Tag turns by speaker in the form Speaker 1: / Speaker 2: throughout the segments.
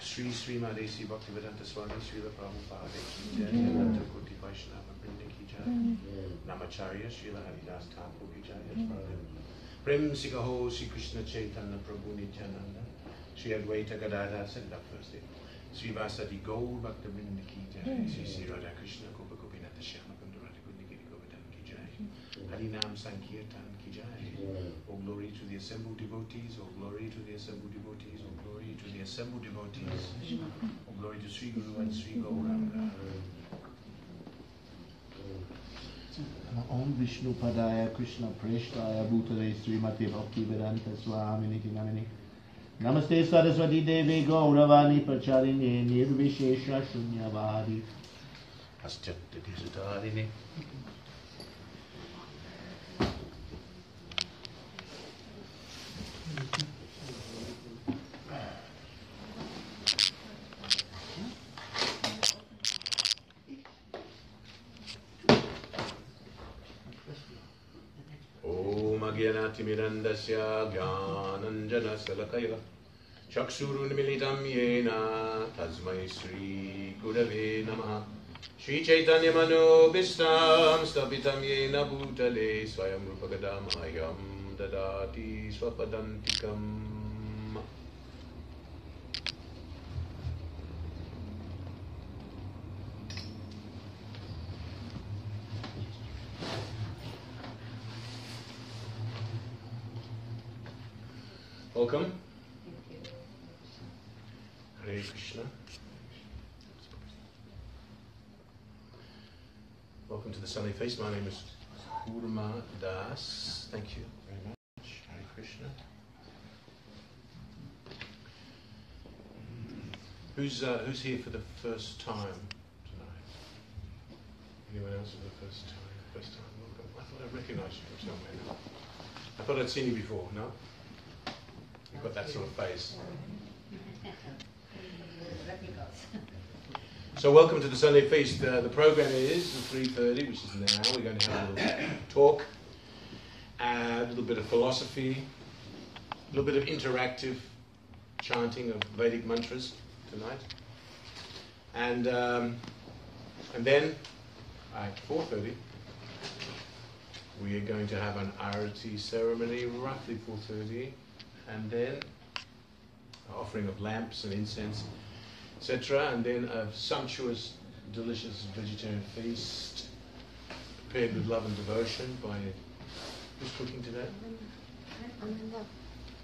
Speaker 1: Sri Sri Madesi Bhaktivedanta Swami Srila Prabhupada Ki Jai, Nanda Koti Vaishnava Vrinda Ki Jai, Namacharya Srila Haridas Thakur Ki Jai, Prem Sikaho Sri Krishna Chaitanya Prabhu Nityananda, Sri Advaita Gadadhar, said that first day, Sri Vasadi Gaur Bhakta Vrinda Ki Jai, Sri Sri Radha Krishna Gopa Gopinatha Shyama Kundurati Kundikiri Govardhan Ki Jai, Harinam Sankirtan Ki Jai. All glory to the assembled devotees, all glory to the assembled devotees, all glory to the assembled devotees, all glory to Sri Guru and Sri Gauranga. Om Vishnu Padaya Krishna Preshtaya Bhutale Srimati Bhaktivedanta Swamini Namini Namaste Saraswati Devi Gauravani Pracharini Nirvishesha Shunyavadi Astyakta Disatarini. Mirandasya Gyananjana Salakaya Chaksurun Militam Yena Tasmai Sri Gurave Namaha Sri Chaitanya Mano Bistam Stapitam Yena Bhutale Swayam Rupagadamayam Dadati Swapadantikam. Welcome. Hare Krishna. Welcome to the Sunday Feast. My name is Kurma Das. Thank you very much. Hare Krishna. Who's here for the first time tonight? Anyone else for the first time? Welcome. I thought I recognised you from somewhere. I thought I'd seen you before. No? You've got that sort of face. So welcome to the Sunday Feast. The program is at 3:30, which is now. We're going to have a little talk, a little bit of philosophy, a little bit of interactive chanting of Vedic mantras tonight. And then at 4:30, we are going to have an Arati ceremony, roughly 4:30. And then offering of lamps and incense, etc. And then a sumptuous, delicious vegetarian feast prepared with love and devotion by, who's cooking today?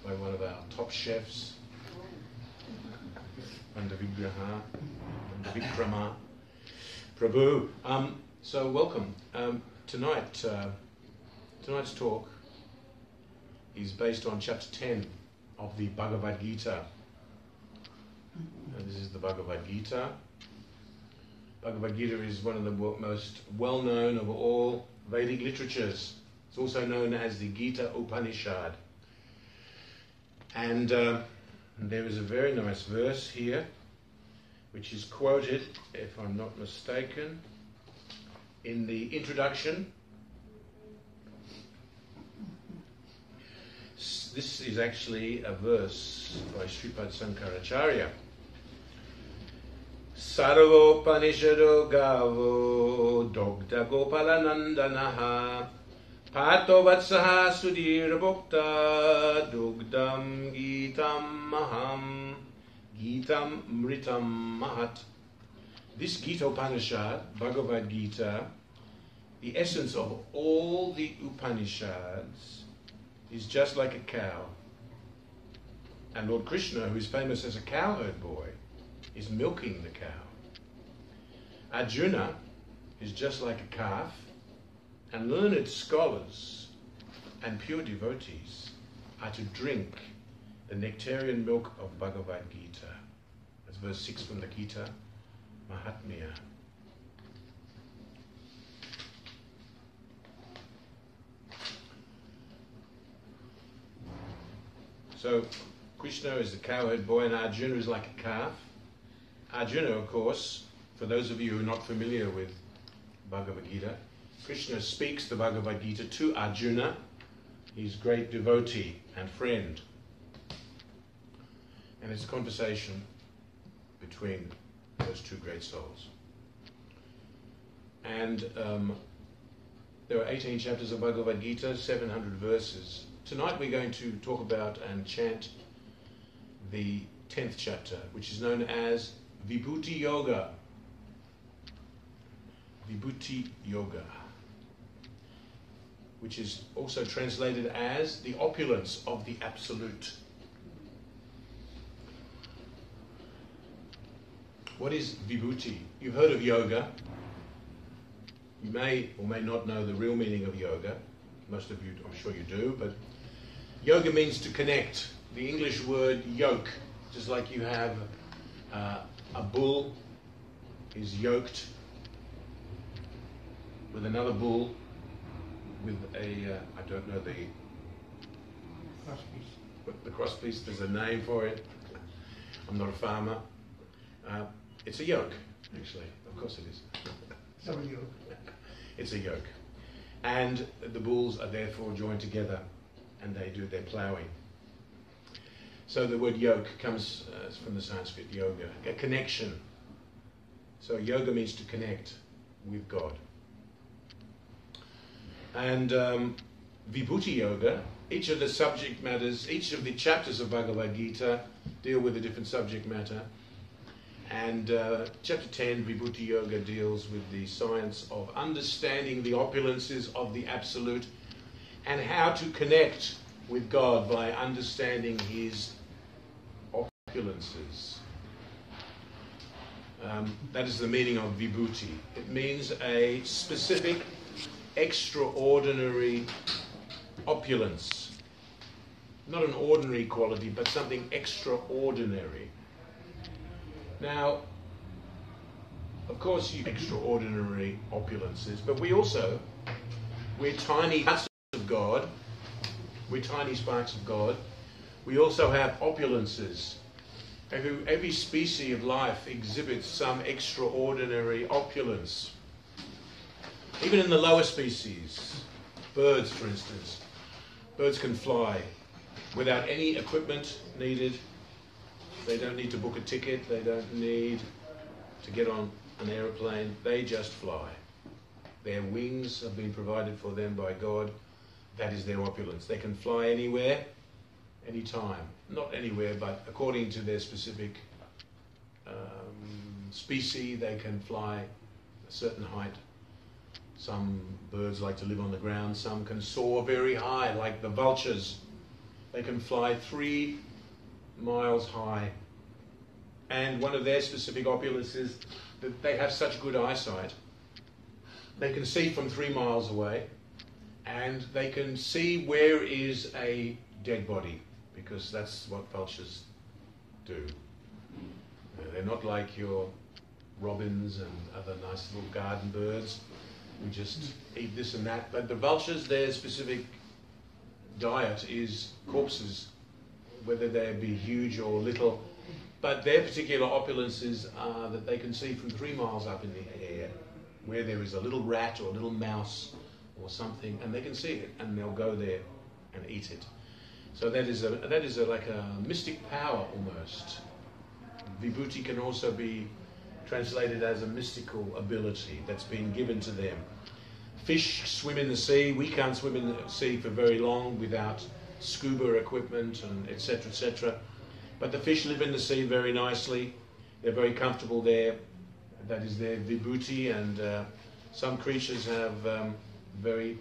Speaker 1: By one of our top chefs, under Vigraha, under Vikrama Prabhu. So welcome. Tonight's talk is based on chapter 10 of the Bhagavad Gita. And this is the Bhagavad Gita. Bhagavad Gita is one of the most well-known of all Vedic literatures. It's also known as the Gita Upanishad. And there is a very nice verse here, which is quoted, if I'm not mistaken, in the introduction. This is actually a verse by Sripad Sankaracharya. Sarvopanishado gavo dogda gopalanandanaha pato vatsaha sudhir bhokta dugdam gitam maham gitam mritam mahat. This Gita Upanishad, Bhagavad Gita, the essence of all the Upanishads, is just like a cow. And Lord Krishna, who is famous as a cowherd boy, is milking the cow. Arjuna is just like a calf, and learned scholars and pure devotees are to drink the nectarian milk of Bhagavad Gita. That's verse 6 from the Gita Mahatmya. So Krishna is the cowherd boy and Arjuna is like a calf. Arjuna, of course, for those of you who are not familiar with Bhagavad Gita, Krishna speaks the Bhagavad Gita to Arjuna, his great devotee and friend. And it's a conversation between those two great souls. And there are 18 chapters of Bhagavad Gita, 700 verses. Tonight we're going to talk about and chant the 10th chapter, which is known as Vibhuti Yoga. Vibhuti Yoga, which is also translated as the opulence of the Absolute. What is Vibhuti? You've heard of yoga. You may or may not know the real meaning of yoga. Most of you, I'm sure you do, but yoga means to connect. The English word yoke, just like you have a bull is yoked with another bull with a, I don't know the crosspiece. But the crosspiece, there's a name for it. I'm not a farmer. It's a yoke, actually. Of course it is.
Speaker 2: So a yoke.
Speaker 1: It's a yoke. And the bulls are therefore joined together and they do their ploughing. So the word yoke comes from the Sanskrit yoga, a connection. So yoga means to connect with God. And Vibhuti Yoga, each of the subject matters, each of the chapters of Bhagavad Gita deal with a different subject matter. And chapter 10, Vibhuti Yoga, deals with the science of understanding the opulences of the Absolute and how to connect with God by understanding His opulences. That is the meaning of Vibhuti. It means a specific, extraordinary opulence. Not an ordinary quality, but something extraordinary. Now, of course, you extraordinary opulences, but we're tiny parts of God. We're tiny sparks of God. We also have opulences. Every species of life exhibits some extraordinary opulence. Even in the lower species, birds, for instance, birds can fly without any equipment needed. They don't need to book a ticket. They don't need to get on an aeroplane. They just fly. Their wings have been provided for them by God. That is their opulence. They can fly anywhere, anytime. Not anywhere, but according to their specific species, they can fly a certain height. Some birds like to live on the ground. Some can soar very high, like the vultures. They can fly 3 miles high. And one of their specific opulences is that they have such good eyesight. They can see from 3 miles away, and they can see where is a dead body, because that's what vultures do. They're not like your robins and other nice little garden birds who just eat this and that. But the vultures, their specific diet is corpses, whether they be huge or little. But their particular opulences are that they can see from 3 miles up in the air where there is a little rat or a little mouse or something, and they can see it, and they'll go there and eat it. So that is like a mystic power almost. Vibhuti can also be translated as a mystical ability that's been given to them. Fish swim in the sea. We can't swim in the sea for very long without scuba equipment and etc., etc. But the fish live in the sea very nicely. They're very comfortable there. That is their vibhuti. And some creatures have very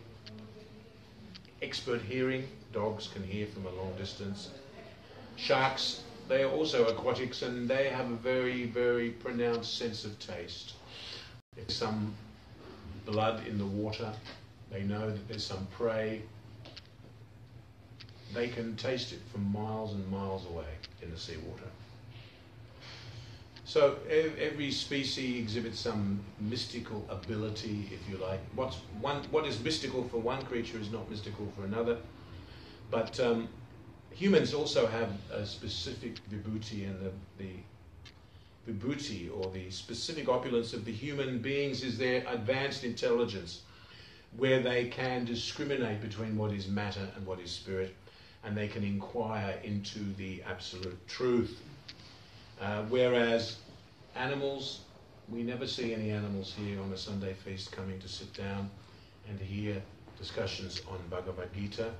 Speaker 1: expert hearing. Dogs can hear from a long distance. Sharks, they are also aquatics, and they have a very, very pronounced sense of taste. If there's some blood in the water, they know that there's some prey they can taste it from miles and miles away in the seawater. So every species exhibits some mystical ability, if you like. What is mystical for one creature is not mystical for another. But humans also have a specific vibhuti, and the vibhuti, or the specific opulence of the human beings, is their advanced intelligence, where they can discriminate between what is matter and what is spirit, and they can inquire into the absolute truth. Whereas animals, we never see any animals here on a Sunday feast coming to sit down and to hear discussions on Bhagavad Gita.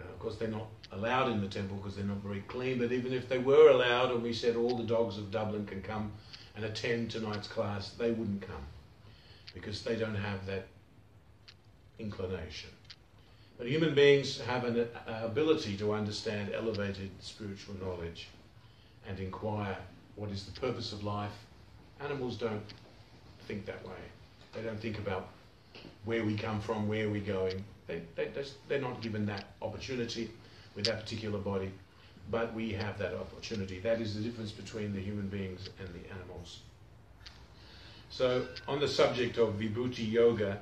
Speaker 1: Of course, they're not allowed in the temple because they're not very clean, but even if they were allowed and we said all the dogs of Dublin can come and attend tonight's class, they wouldn't come because they don't have that inclination. But human beings have an ability to understand elevated spiritual knowledge and inquire what is the purpose of life. Animals don't think that way. They don't think about where we come from, where we're going. They're not given that opportunity with that particular body, but we have that opportunity. That is the difference between the human beings and the animals. So on the subject of Vibhuti Yoga,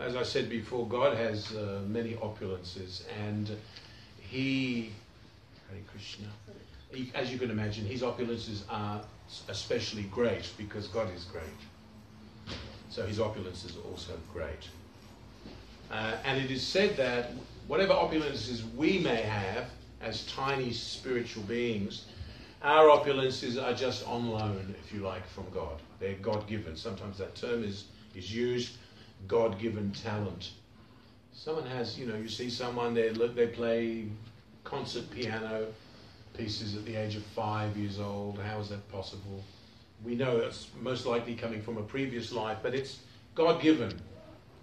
Speaker 1: as I said before, God has many opulences, and Hare Krishna, as you can imagine, his opulences are especially great because God is great. So his opulence is also great. And it is said that whatever opulences we may have as tiny spiritual beings, our opulences are just on loan, if you like, from God. They're God-given. Sometimes that term is used, God-given talent. Someone has, you see someone, they play concert piano pieces at the age of 5 years old. How is that possible? We know it's most likely coming from a previous life, but it's God-given.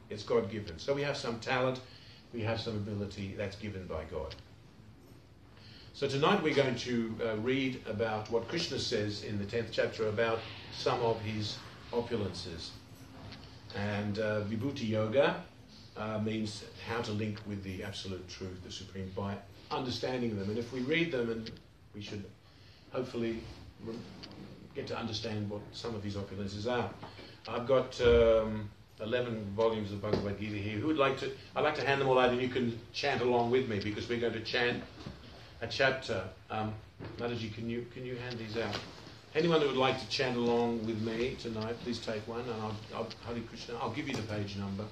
Speaker 1: It's God-given. So we have some talent, we have some ability that's given by God. So tonight we're going to read about what Krishna says in the 10th chapter about some of his opulences. And Vibhuti Yoga means how to link with the absolute truth, the supreme, by understanding them. And if we read them, and we should hopefully get to understand what some of these opulences are. I've got 11 volumes of Bhagavad Gita here. Who would like to? I'd like to hand them all out, and you can chant along with me because we're going to chant a chapter. Mataji, can you hand these out? Anyone who would like to chant along with me tonight, please take one, and I'll Hare Krishna. I'll give you the page number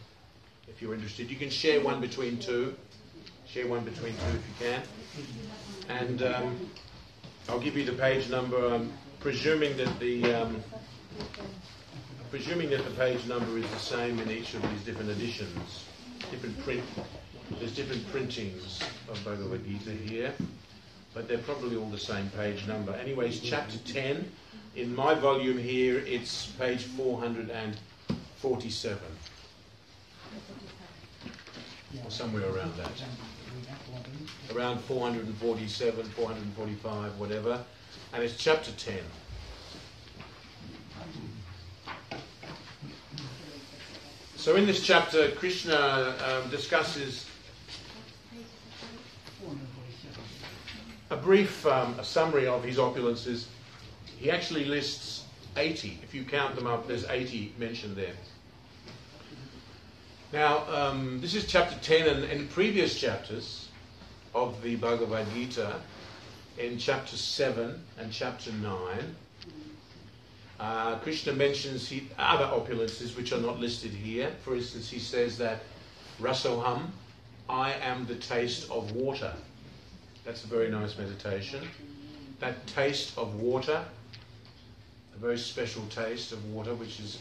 Speaker 1: if you're interested. You can share one between two. Share one between two if you can. And I'll give you the page number. Presuming that the page number is the same in each of these different editions. There's different printings of Bhagavad Gita here, but they're probably all the same page number. Anyways, chapter 10. In my volume here, it's page 447. Or somewhere around that. Around 447, 445, whatever. And it's chapter 10. So in this chapter, Krishna discusses a brief a summary of his opulences. He actually lists 80. If you count them up, there's 80 mentioned there. Now, this is chapter 10, and in previous chapters of the Bhagavad Gita, in chapter 7 and chapter 9, Krishna mentions other opulences which are not listed here. For instance, he says that Rasoham, I am the taste of water. That's a very nice meditation. That taste of water, a very special taste of water, which is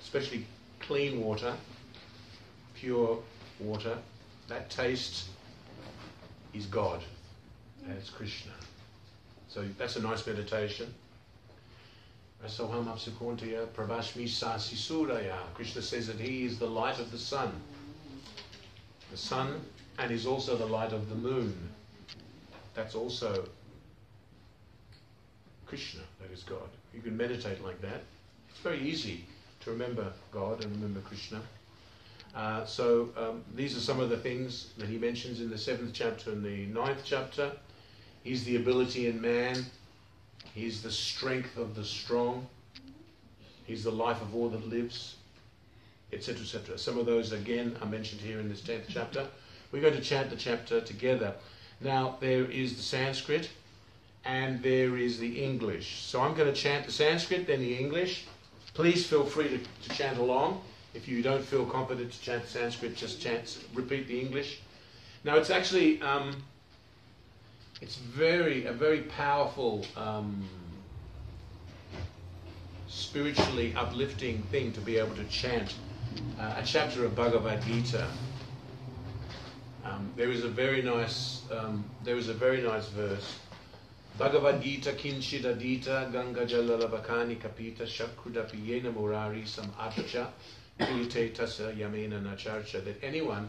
Speaker 1: especially clean water, pure water, that taste is God. That's Krishna. So that's a nice meditation. Rasoham apsukontaya pravashmi sasi suraya. Krishna says that he is the light of the sun. The sun, and is also the light of the moon. That's also Krishna, that is God. You can meditate like that. It's very easy to remember God and remember Krishna. These are some of the things that he mentions in the 7th chapter and the 9th chapter. He's the ability in man. He's the strength of the strong. He's the life of all that lives, etc., etc. Some of those, again, are mentioned here in this 10th chapter. We're going to chant the chapter together. Now, there is the Sanskrit and there is the English. So I'm going to chant the Sanskrit, then the English. Please feel free to chant along. If you don't feel confident to chant the Sanskrit, just repeat the English. Now, it's actually, it's a very powerful, spiritually uplifting thing to be able to chant a chapter of Bhagavad Gita. There is a very nice verse. Bhagavad Gita kinchid adita ganga jalalabakani kapita shakrudapi yena murari sam archa kriyate tasa yamena nacharcha. That anyone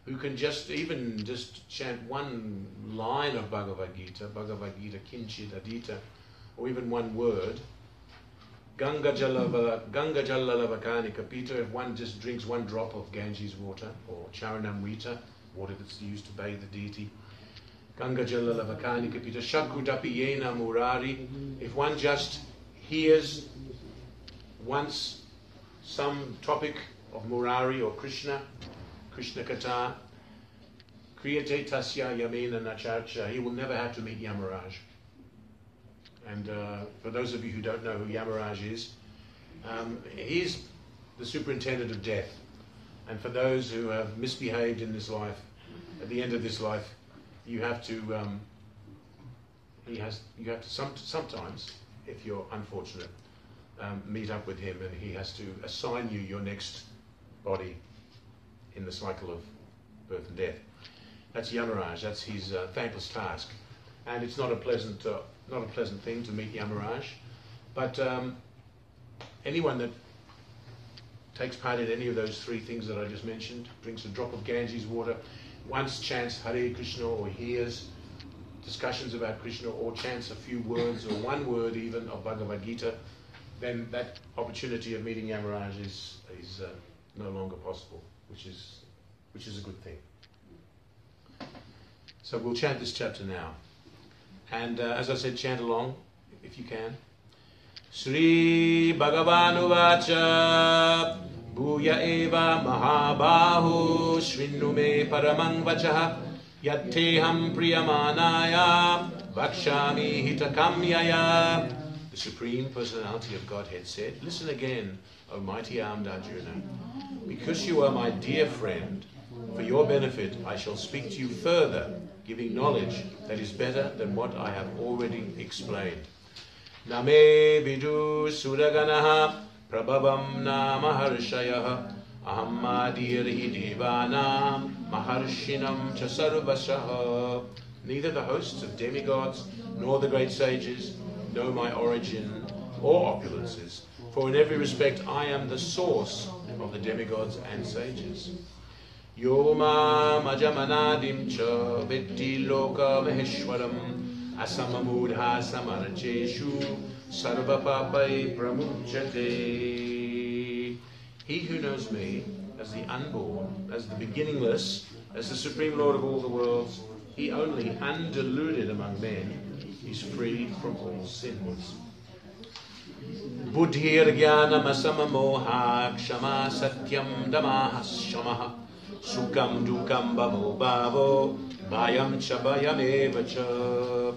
Speaker 1: who can just chant one line of Bhagavad Gita kinchid adita, or even one word, Ganga jalalabakani kapita, if one just drinks one drop of Ganges water, or charanamrita, water that's used to bathe the deity, Ganga jalalabakani kapita shakudapi yena murari, if one just hears once some topic of Murari or Krishna Katha, kriyate tasya yamena nacharcha, he will never have to meet Yamaraj. And for those of you who don't know who Yamaraj is, he's the superintendent of death. And for those who have misbehaved in this life, at the end of this life, you have to sometimes, if you're unfortunate, meet up with him, and he has to assign you your next body in the cycle of birth and death. That's Yamaraj. That's his thankless task, and it's not a pleasant thing to meet Yamaraj. But anyone that takes part in any of those three things that I just mentioned, drinks a drop of Ganges water, once chants Hare Krishna, or hears discussions about Krishna, or chants a few words or one word even of Bhagavad Gita, then that opportunity of meeting Yamaraj is no longer possible, which is a good thing. So we'll chant this chapter now. And as I said, chant along if you can. Sri Bhagavanu Vacha Bhuya Eva Mahabahu Shrinnu Me Paramang Vachaha Yatteham Priyamanaya Vakshami Hitakamyaya. The Supreme Personality of Godhead said, listen again, O mighty armed Arjuna. Because you are my dear friend, for your benefit I shall speak to you further, giving knowledge that is better than what I have already explained. Name vidu suraganaha prabhavam namaharshayaha ahammadirhi devanam maharshinam cha sarvashaha. Neither the hosts of demigods nor the great sages know my origin or opulences, for in every respect I am the source of the demigods and sages. Yoma majamanadim cha vitti loka maheshwaram asamamudha samaracheshu sarvapapai pramuchate. He who knows me as the unborn, as the beginningless, as the Supreme Lord of all the worlds, he only, undiluted among men, is free from all sins. Buddhir jnanam asamamoha kshama satyam damaha shamaha sukam dukam bhavo bhavo bhayam cha bhayam eva cha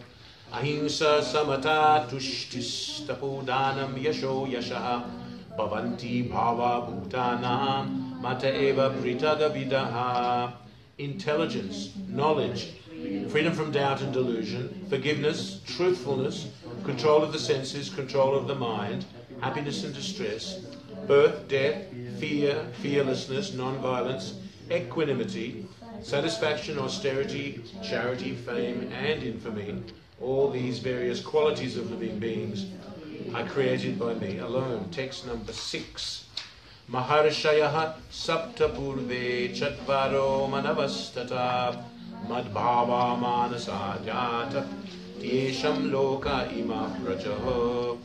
Speaker 1: ahimsa samata tushtis tapodanam yasho yashaha bhavanti bhava bhutanam mata eva pritagavidaha. Intelligence, knowledge, freedom from doubt and delusion, forgiveness, truthfulness, control of the senses, control of the mind, happiness and distress, birth, death, fear, fearlessness, non-violence, equanimity, satisfaction, austerity, charity, fame, and infamy, all these various qualities of living beings are created by me alone. Text number 6. Maharshayaha sapta purve chatvaro manavastata madbhava manasajata yesham loka ima prajaha.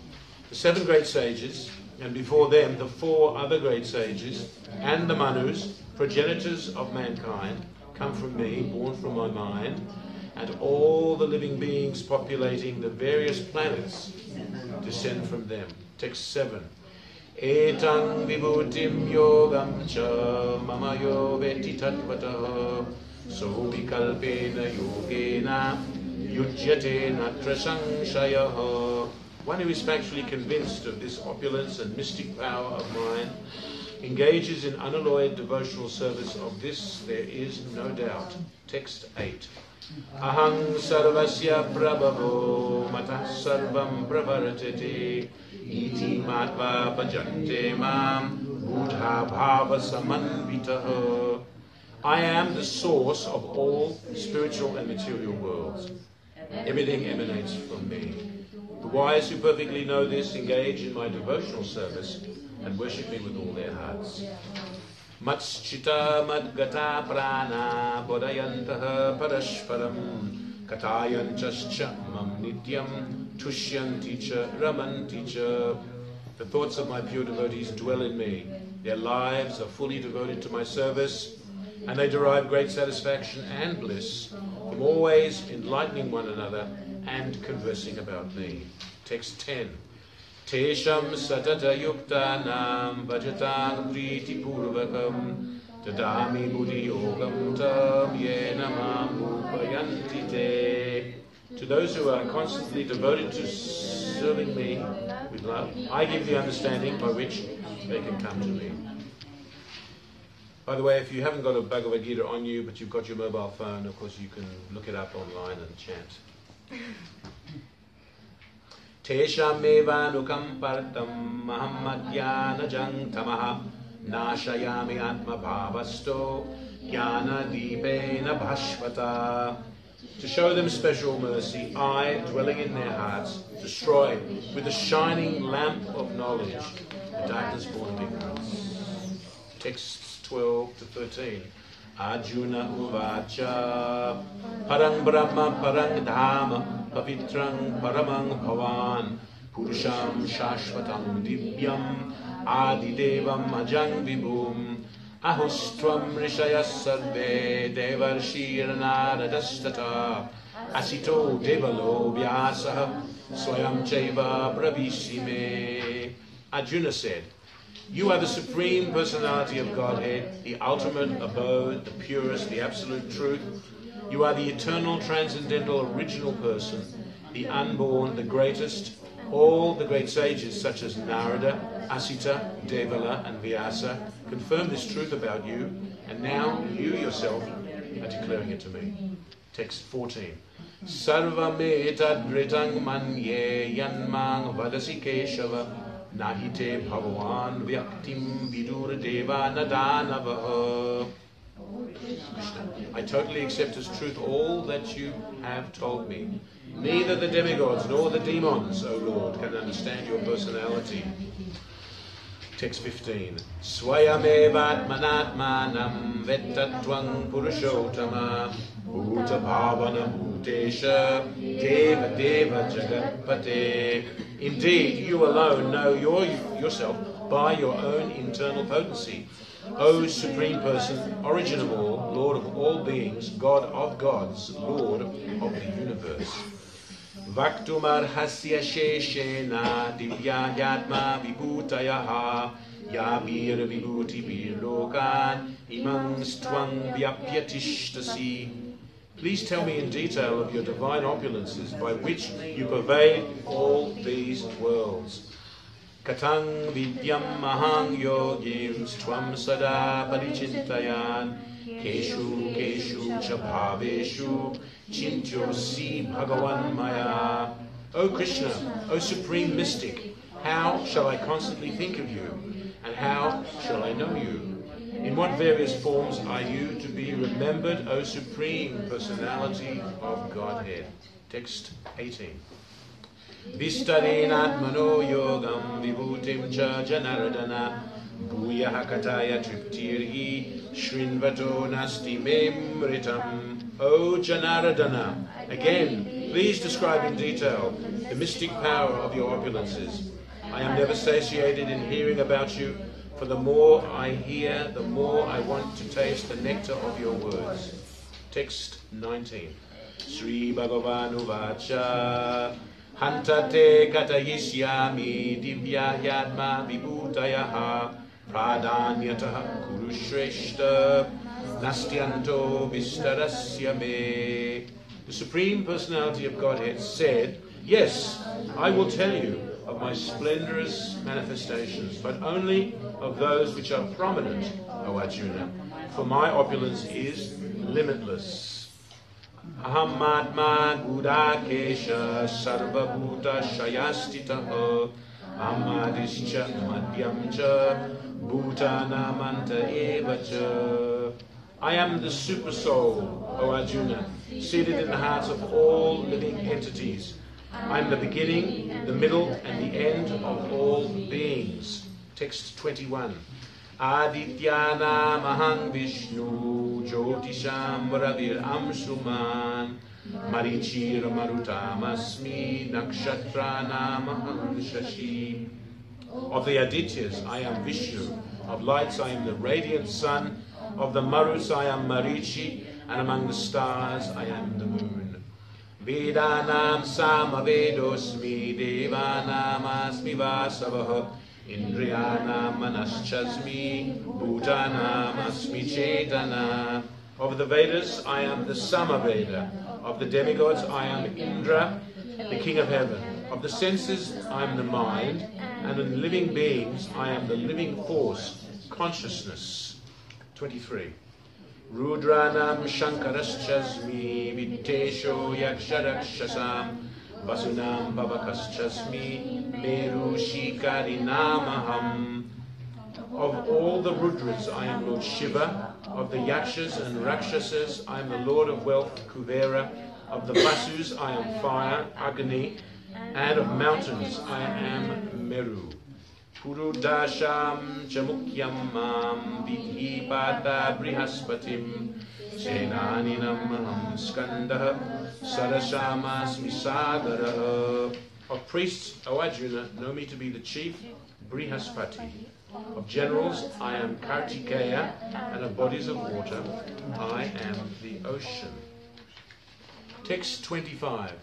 Speaker 1: The 7 great sages, and before them the 4 other great sages, and the Manus, progenitors of mankind, come from me, born from my mind, and all the living beings populating the various planets descend from them. Text 7. Etang vibhutim yogam cha mama yo veti tatvatah so vikalpena yogena yujyate natra samshayah. One who is factually convinced of this opulence and mystic power of mine engages in unalloyed devotional service. Of this there is no doubt. Text 8. Aham sarvasya prabhavo matah sarvam pravartete iti matva bhajante mam buddha bhava samanvitaha. I am the source of all spiritual and material worlds. Everything emanates from me. The wise who perfectly know this engage in my devotional service and worship me with all their hearts. Matschita madgata prana bodayantaha parashparam katayanchascha mam nityam tushyanti cha ramanti cha. The thoughts of my pure devotees dwell in me. Their lives are fully devoted to my service, and they derive great satisfaction and bliss from always enlightening one another and conversing about me. Text 10. Tesham satata yuktanam bhajatam priti purvakam tadami buddhi yogam tam yena mamupayanti te. To those who are constantly devoted to serving me with love, I give the understanding by which they can come to me. By the way, if you haven't got a Bhagavad Gita on you, but you've got your mobile phone, of course you can look it up online and chant. Tesham evanukam partam mahammadhyana jang tamaha nashayami atma bhavasto jnana dipena bhashvata. To show them special mercy, I, dwelling in their hearts, destroy with the shining lamp of knowledge the darkness born of ignorance. Texts 12 to 13. Arjuna uvacha parang brahma parang dhamma pavitrang paramang bhavan purusham shashvatam divyam adidevam ajang vibhum ahustvam rishayas sarve devarshir naradastata asito devalo vyasah swayam chaiva pravishime. Arjuna said, you are the Supreme Personality of Godhead, the ultimate abode, the purest, the absolute truth. You are the eternal, transcendental, original person, the unborn, the greatest. All the great sages such as Narada, Asita, Devala and Vyasa confirm this truth about you, and now you yourself are declaring it to me. Text 14. Sarvame tadritang manye yanmang vadasi keshava Nahite bhagavan vyaktim vidur deva nadanavaha. I totally accept as truth all that you have told me. Neither the demigods nor the demons, O Lord, can understand your personality. Text 15. Swayameva atmanatmanam vettattvang purushottama bhuta bhavana bhutesha deva deva jagatpate. Indeed, you alone know yourself by your own internal potency. O Supreme Person, Origin of all, Lord of all beings, God of gods, Lord of the universe. Vaktumarhasya sheshena divyayatma vibhutayaha yabir vibhuti birlokan imang stvang vyapyatishtasi. Please tell me in detail of your divine opulences by which you pervade all these worlds. Katang vidyam mahang yogim stvam sada parichintayan keshu keshu cha bhaveshu chintyosi bhagavan maya. O Krishna, O Supreme Mystic, how shall I constantly think of you, and how shall I know you? In what various forms are you to be remembered, O Supreme Personality of Godhead? Text 18. Vistadinatmano yogam vibhutim cha janardana bhuyaha kataya triptirhi shrinvato nasti memritam. O Janardana, again, please describe in detail the mystic power of your opulences. I am never satiated in hearing about you, For the more I hear, the more I want to taste the nectar of your words. Text 19. Sri Bhagavanu Vacha Hantate Katayishyami Divya Yadma Vibhutayaha Pradanyataha Kurushreshta Nastyanto Vistarasya Me. The Supreme Personality of Godhead said, yes, I will tell you of my splendorous manifestations, but only of those which are prominent, O Arjuna, for my opulence is limitless. Aham Atma Gudakesha Sarva Bhuta Shayastitaha Amadischa Madhyamcha Bhutanamanta Evacha. I am the super soul, O Arjuna, seated in the hearts of all living entities. I am the beginning, the middle, and the end of all beings. Text 21. Adityana Mahang Vishnu Jyotisham Ravir Amsuman Marichir Marutamasmi Nakshatra Mahang Shashi. Of the Adityas I am Vishnu, of lights I am the radiant sun, of the Marus I am Marichi, and among the stars I am the moon. Vedanam Samavedosmi Devanam Asmi Vasavaha Indriyanam Manaschasmi Bhutanam Asmi Chetana. Of the Vedas I am the Samaveda. Of the demigods I am Indra, the king of heaven. Of the senses I am the mind, and in living beings I am the living force, consciousness. 23. Rudranam Shankaraschasmi Vittesho Yaksharakshasam Vasunam Bhavakaschasmi Meru Shikarinamaham. Of all the Rudras I am Lord Shiva. Of the Yakshas and Rakshasas I am the Lord of Wealth, Kuvera. Of the Vasus I am fire, Agni. And of mountains I am Meru. Purudasham Chamukyam Mam Vidhi Pata Brihaspatim Senaninam Maham Skandha Sarashamasmi Sadara. Of priests, O Arjuna, know me to be the chief Brihaspati. Of generals, I am Kartikeya, and of bodies of water, I am the ocean. Text 25.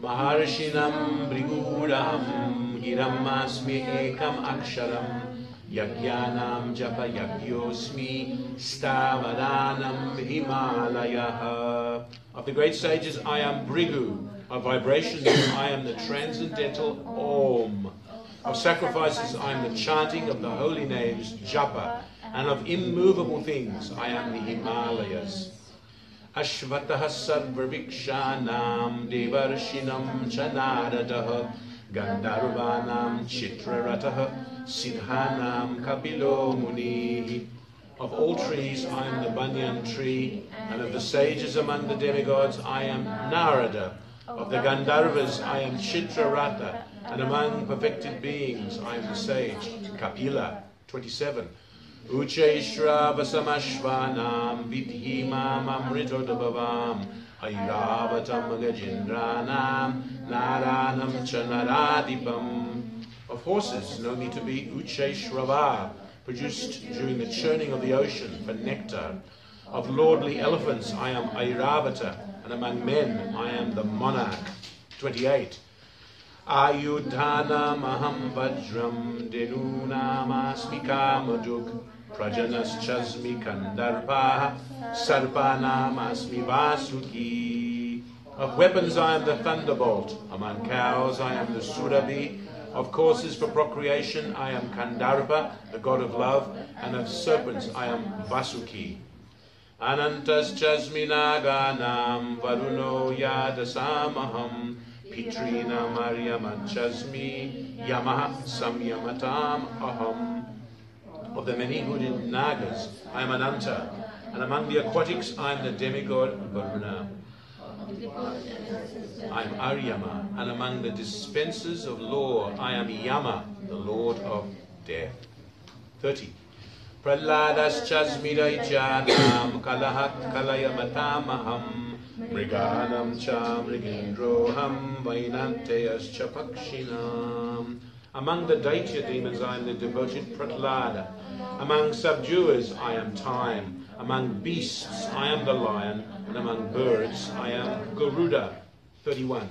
Speaker 1: Maharshinam Briguram Giram Asmi Ekam Aksharam Yagyanam Japa Yagyosmi Stavadanam Himalaya. Of the great sages I am Brigu. Of vibrations I am the transcendental Om. Of sacrifices I am the chanting of the holy names Japa. And of immovable things I am the Himalayas. Ashvataha Sarvavikshanam Devarshinam Chanaradaha Gandharvanam Chitrarataha Siddhanam Kapilo Muni. Of all trees I am the banyan tree, and of the sages among the demigods I am Narada. Of the Gandharvas I am Chitrarata, and among perfected beings I am the sage Kapila. 27. Ucheshra Vasamashvanam Vidhimam Amritodabhavam Airavatam Gajindranam Naranam Chanaradipam. Of horses know me to be Ucheshrava, produced during the churning of the ocean for nectar. Of lordly elephants I am Airavata, and among men I am the monarch. 28. Ayudhanam Aham Vajram Denunam Asmi Kamaduk Prajanas Chasmi Kandarpa Sarpanam Asmi Vasuki. Of weapons I am the thunderbolt, among cows I am the Surabhi, of courses for procreation I am Kandarpa, the god of love, and of serpents I am Vasuki. Anantas Chasmi Naganam Varuno Yadasamaham Pitrina Mariamachasmi Yamaha Samyamatam Aham. Of the many-hooded Nagas I am Ananta, and among the aquatics I am the demigod Varuna. I am Aryama, and among the dispensers of law I am Yama, the lord of death. 30. Praladas Chasmidai Janam Kalahat Kalayamatamaham Mriganam cha mrigendroham vainanteyas cha pakshinam. Among the Daitya demons I am the devoted Prahlada. Among subduers I am Time. Among beasts I am the lion. And among birds I am Garuda. 31.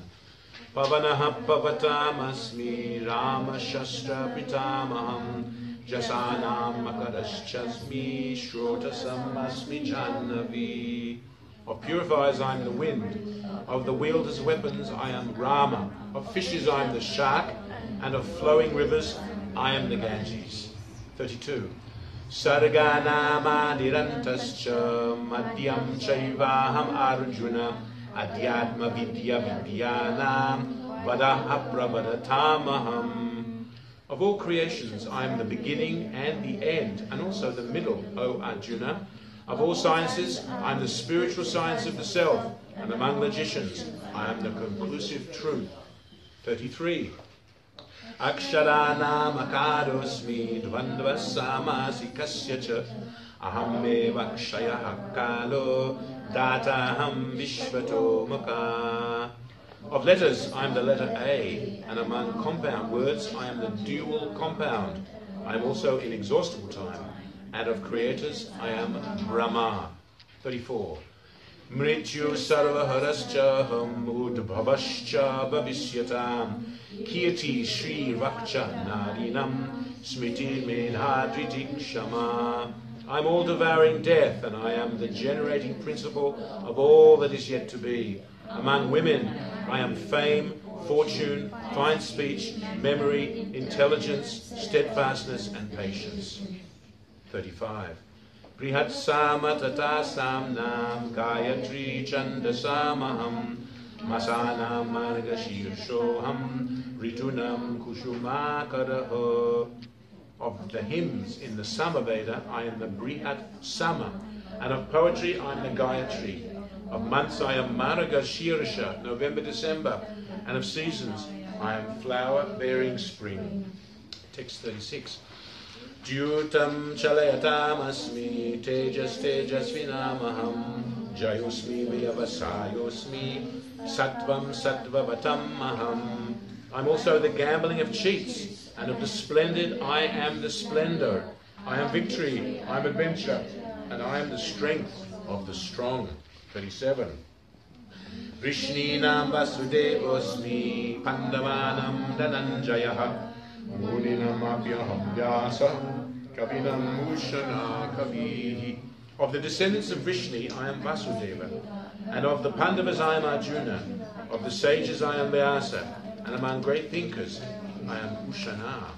Speaker 1: Pavanaha pavatamasmi Rama Shastra Pritamaham Jasanam Makaraschasmi Shrotasamasmi Jannavi. Of purifiers I am the wind. Of the wielders' weapons I am Rama. Of fishes I am the shark. And of flowing rivers I am the Ganges. 32. Sarganama nirantascha madhyam chaivaham arjuna adhyatma vidya vidyanam vadaha pravadatamaham. Of all creations I am the beginning and the end, and also the middle, O Arjuna. Of all sciences I am the spiritual science of the self, and among logicians I am the conclusive truth. 33. Aksharana makarosmi dvandvasamasi kasyacha ahameva kshayah kalo dataham vishvato mukha. Of letters I am the letter A, and among compound words I am the dual compound. I am also inexhaustible time, and of creators I am Brahma. 34. Mrityu sarvaharascha ham udbhavascha bhavisyatam Kirti Shri Rakcha Narinam Smriti Medhadritik Shama. I am all devouring death, and I am the generating principle of all that is yet to be. Among women I am fame, fortune, fine speech, memory, intelligence, steadfastness and patience. 35. Prihatsama tata samnam Gayatri chandasamaham Masanam margashirshoham Ritunam kushumakaraho. Of the hymns in the Samaveda I am the Brihat Sama, and of poetry I am the Gayatri. Of months I am Margashirsha, November, December, and of seasons I am flower-bearing spring. Text 36. Dyutam chalayatam asmi tejas tejasvinamaham Jayosmi vyavasayosmi sattvam sattvavatam maham. I'm also the gambling of cheats, and of the splendid I am the splendor. I am victory, I am adventure, and I am the strength of the strong. 37. Vrishninam vasudevosmi pandavanam dhananjayah muninam abhyaham vyasa kavinam mushana kavihi. Of the descendants of Vrishni I am Vasudeva, and of the Pandavas I am Arjuna. Of the sages I am Vyasa, and among great thinkers I am Ushana.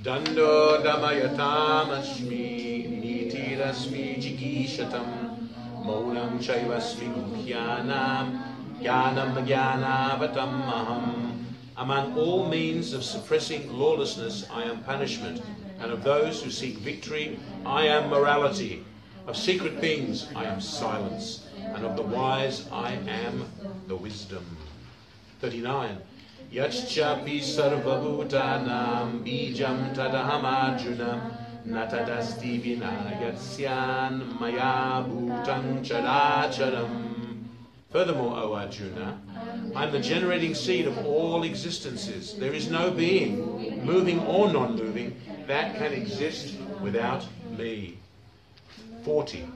Speaker 1: Dando damayatam asmi nitirasmi jigishatam maulam chaivasmi guhyanam jnanam jnanavatam maham. Among all means of suppressing lawlessness I am punishment, and of those who seek victory I am morality. Of secret things I am silence, and of the wise I am the wisdom. 39. Yachchapi sarvabhutanam bijam tadaham arjuna natadasti vinayatsyan maya bhutam characharam. Furthermore, O Arjuna, I am the generating seed of all existences. There is no being, moving or non-moving, that can exist without me. 40.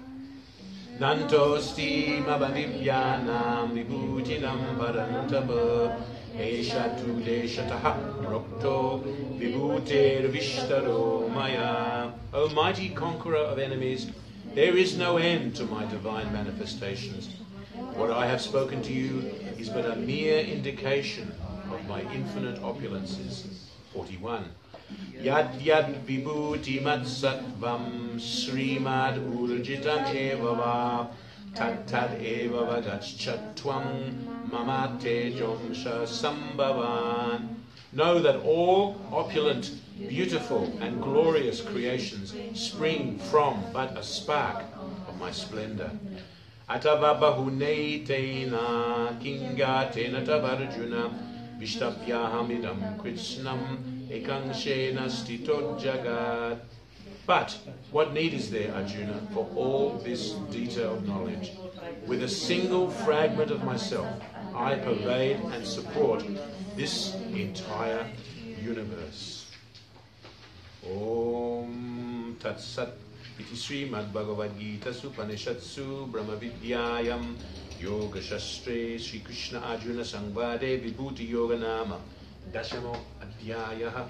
Speaker 1: Nantosti mabhavivyanam vibhutinam parantapa Eshatu deshataha rokto vibhuter vishtaro maya. O mighty conqueror of enemies, there is no end to my divine manifestations. What I have spoken to you is but a mere indication of my infinite opulences. 41. Yad yad vibhuti matsattvam srimad urjitam evava tad tad eva vadachatvam mamate jomsha sambhavan. Know that all opulent, beautiful and glorious creations spring from but a spark of my splendor. Atava bahune tena kinga tena tavarjuna vishtapyahamidam krishnam ekangshe stito jagat. But what need is there, Arjuna, for all this detailed knowledge? With a single fragment of myself, I pervade and support this entire universe. Om Tat Sat Iti Srimad Bhagavad Gita Supanishatsu Brahma Vidyayam Yoga Shastre Sri Krishna Arjuna Sangvade Vibhuti Yoga Nama Dashamo Adhyayaha.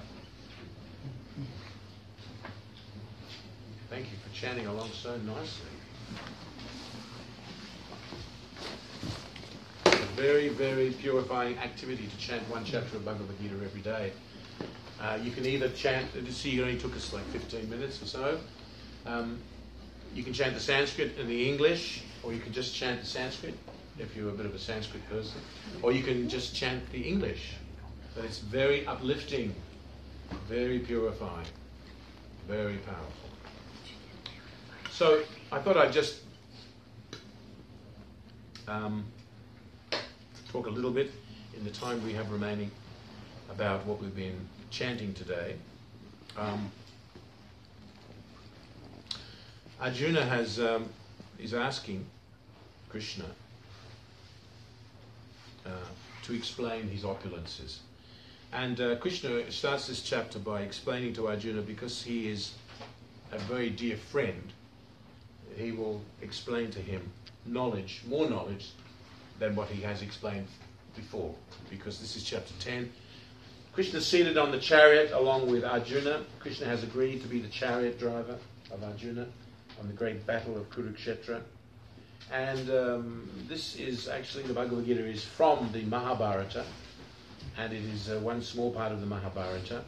Speaker 1: Thank you for chanting along so nicely. It's a very, very purifying activity to chant one chapter of Bhagavad Gita every day. You can either chant, see, it only took us like 15 minutes or so. You can chant the Sanskrit and the English, or you can just chant the Sanskrit if you're a bit of a Sanskrit person, or you can just chant the English. But it's very uplifting, very purifying, very powerful. So I thought I'd just talk a little bit in the time we have remaining about what we've been chanting today. Arjuna is asking Krishna to explain his opulences. And Krishna starts this chapter by explaining to Arjuna, because he is a very dear friend, he will explain to him knowledge, more knowledge than what he has explained before, because this is chapter 10. Krishna is seated on the chariot along with Arjuna. Krishna has agreed to be the chariot driver of Arjuna on the great battle of Kurukshetra. And this is actually, the Bhagavad Gita is from the Mahabharata, and it is one small part of the Mahabharata.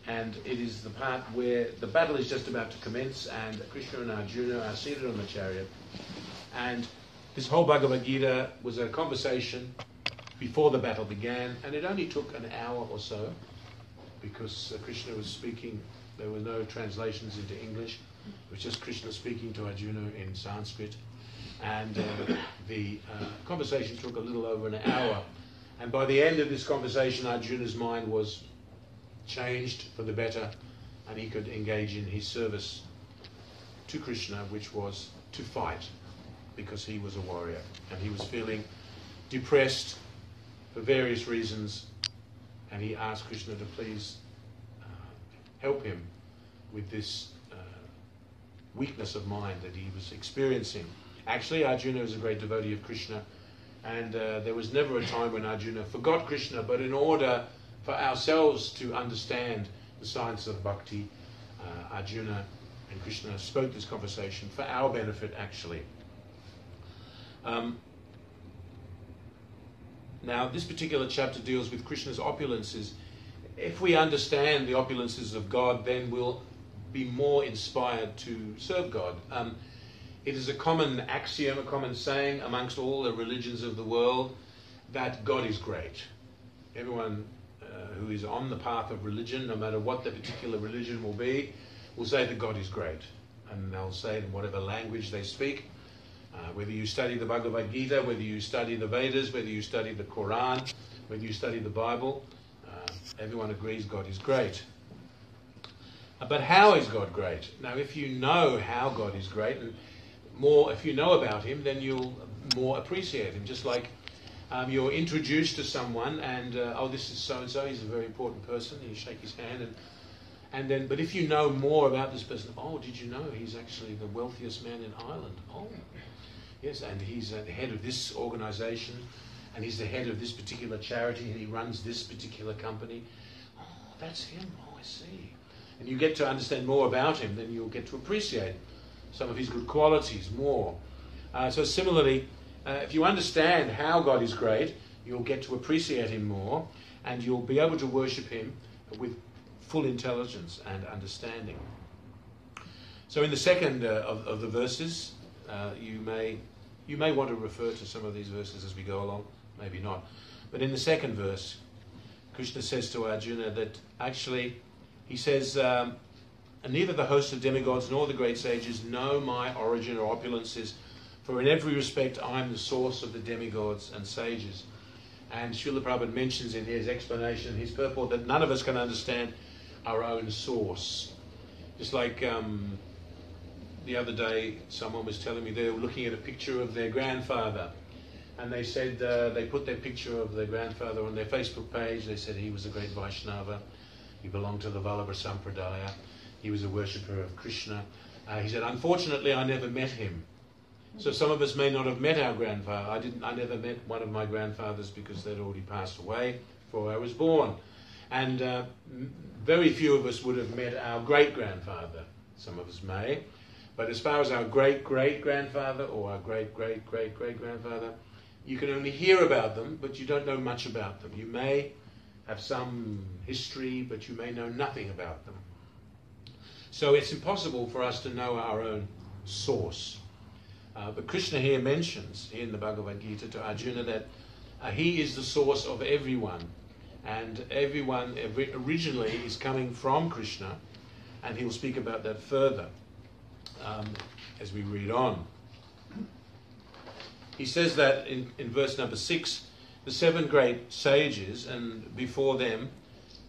Speaker 1: And it is the part where the battle is just about to commence, and Krishna and Arjuna are seated on the chariot. And this whole Bhagavad Gita was a conversation before the battle began, and it only took an hour or so, because Krishna was speaking. There were no translations into English. It was just Krishna speaking to Arjuna in Sanskrit. And the conversation took a little over an hour. And by the end of this conversation, Arjuna's mind was changed for the better, and he could engage in his service to Krishna, which was to fight, because he was a warrior and he was feeling depressed for various reasons, and he asked Krishna to please help him with this weakness of mind that he was experiencing. Actually, Arjuna was a great devotee of Krishna, and there was never a time when Arjuna forgot Krishna, but in order for ourselves to understand the science of bhakti, Arjuna and Krishna spoke this conversation for our benefit, actually. Now, this particular chapter deals with Krishna's opulences. If we understand the opulences of God, then we'll be more inspired to serve God. It is a common axiom, a common saying amongst all the religions of the world that God is great. Everyone who is on the path of religion, no matter what the particular religion will be, will say that God is great. And they'll say it in whatever language they speak. Whether you study the Bhagavad Gita, whether you study the Vedas, whether you study the Quran, whether you study the Bible, everyone agrees God is great. But how is God great? Now, if you know how God is great, and more, if you know about him, then you'll more appreciate him. Just like you're introduced to someone, and oh, this is so and so. He's a very important person. You shake his hand, and then. But if you know more about this person, oh, did you know he's actually the wealthiest man in Ireland? Oh, yes, and he's the head of this organisation, and he's the head of this particular charity, and he runs this particular company. Oh, that's him. Oh, I see. And you get to understand more about him, then you'll get to appreciate some of his good qualities more. So similarly, if you understand how God is great, you'll get to appreciate him more, and you'll be able to worship him with full intelligence and understanding. So in the second of the verses, you may want to refer to some of these verses as we go along, maybe not. But in the second verse, Krishna says to Arjuna that actually, he says, neither the host of demigods nor the great sages know my origin or opulences, for in every respect I am the source of the demigods and sages. And Srila Prabhupada mentions in his explanation, his purport, that none of us can understand our own source. Just like the other day, someone was telling me they were looking at a picture of their grandfather, and they said they put their picture of their grandfather on their Facebook page. They said he was a great Vaishnava. He belonged to the Vallabha Sampradaya. He was a worshipper of Krishna. He said, unfortunately, I never met him. So some of us may not have met our grandfather. I never met one of my grandfathers because they'd already passed away before I was born. And very few of us would have met our great-grandfather. Some of us may. But as far as our great-great-grandfather or our great-great-great-great-grandfather, you can only hear about them, but you don't know much about them. You may have some history, but you may know nothing about them. So it's impossible for us to know our own source. But Krishna here mentions in the Bhagavad Gita to Arjuna that he is the source of everyone. And everyone originally is coming from Krishna, and he'll speak about that further as we read on. He says that in verse number 6, the 7 great sages, and before them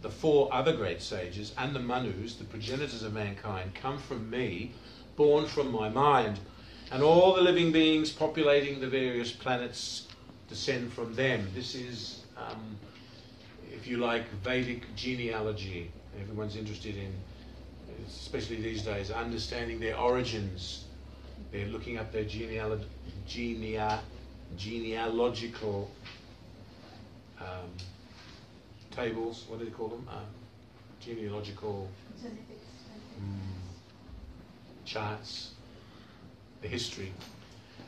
Speaker 1: the 4 other great sages, and the Manus, the progenitors of mankind, come from me, born from my mind, and all the living beings populating the various planets descend from them. This is, if you like, Vedic genealogy. Everyone's interested in, especially these days, understanding their origins. They're looking up their genealogical tables. What do they call them? Genealogical charts. The history.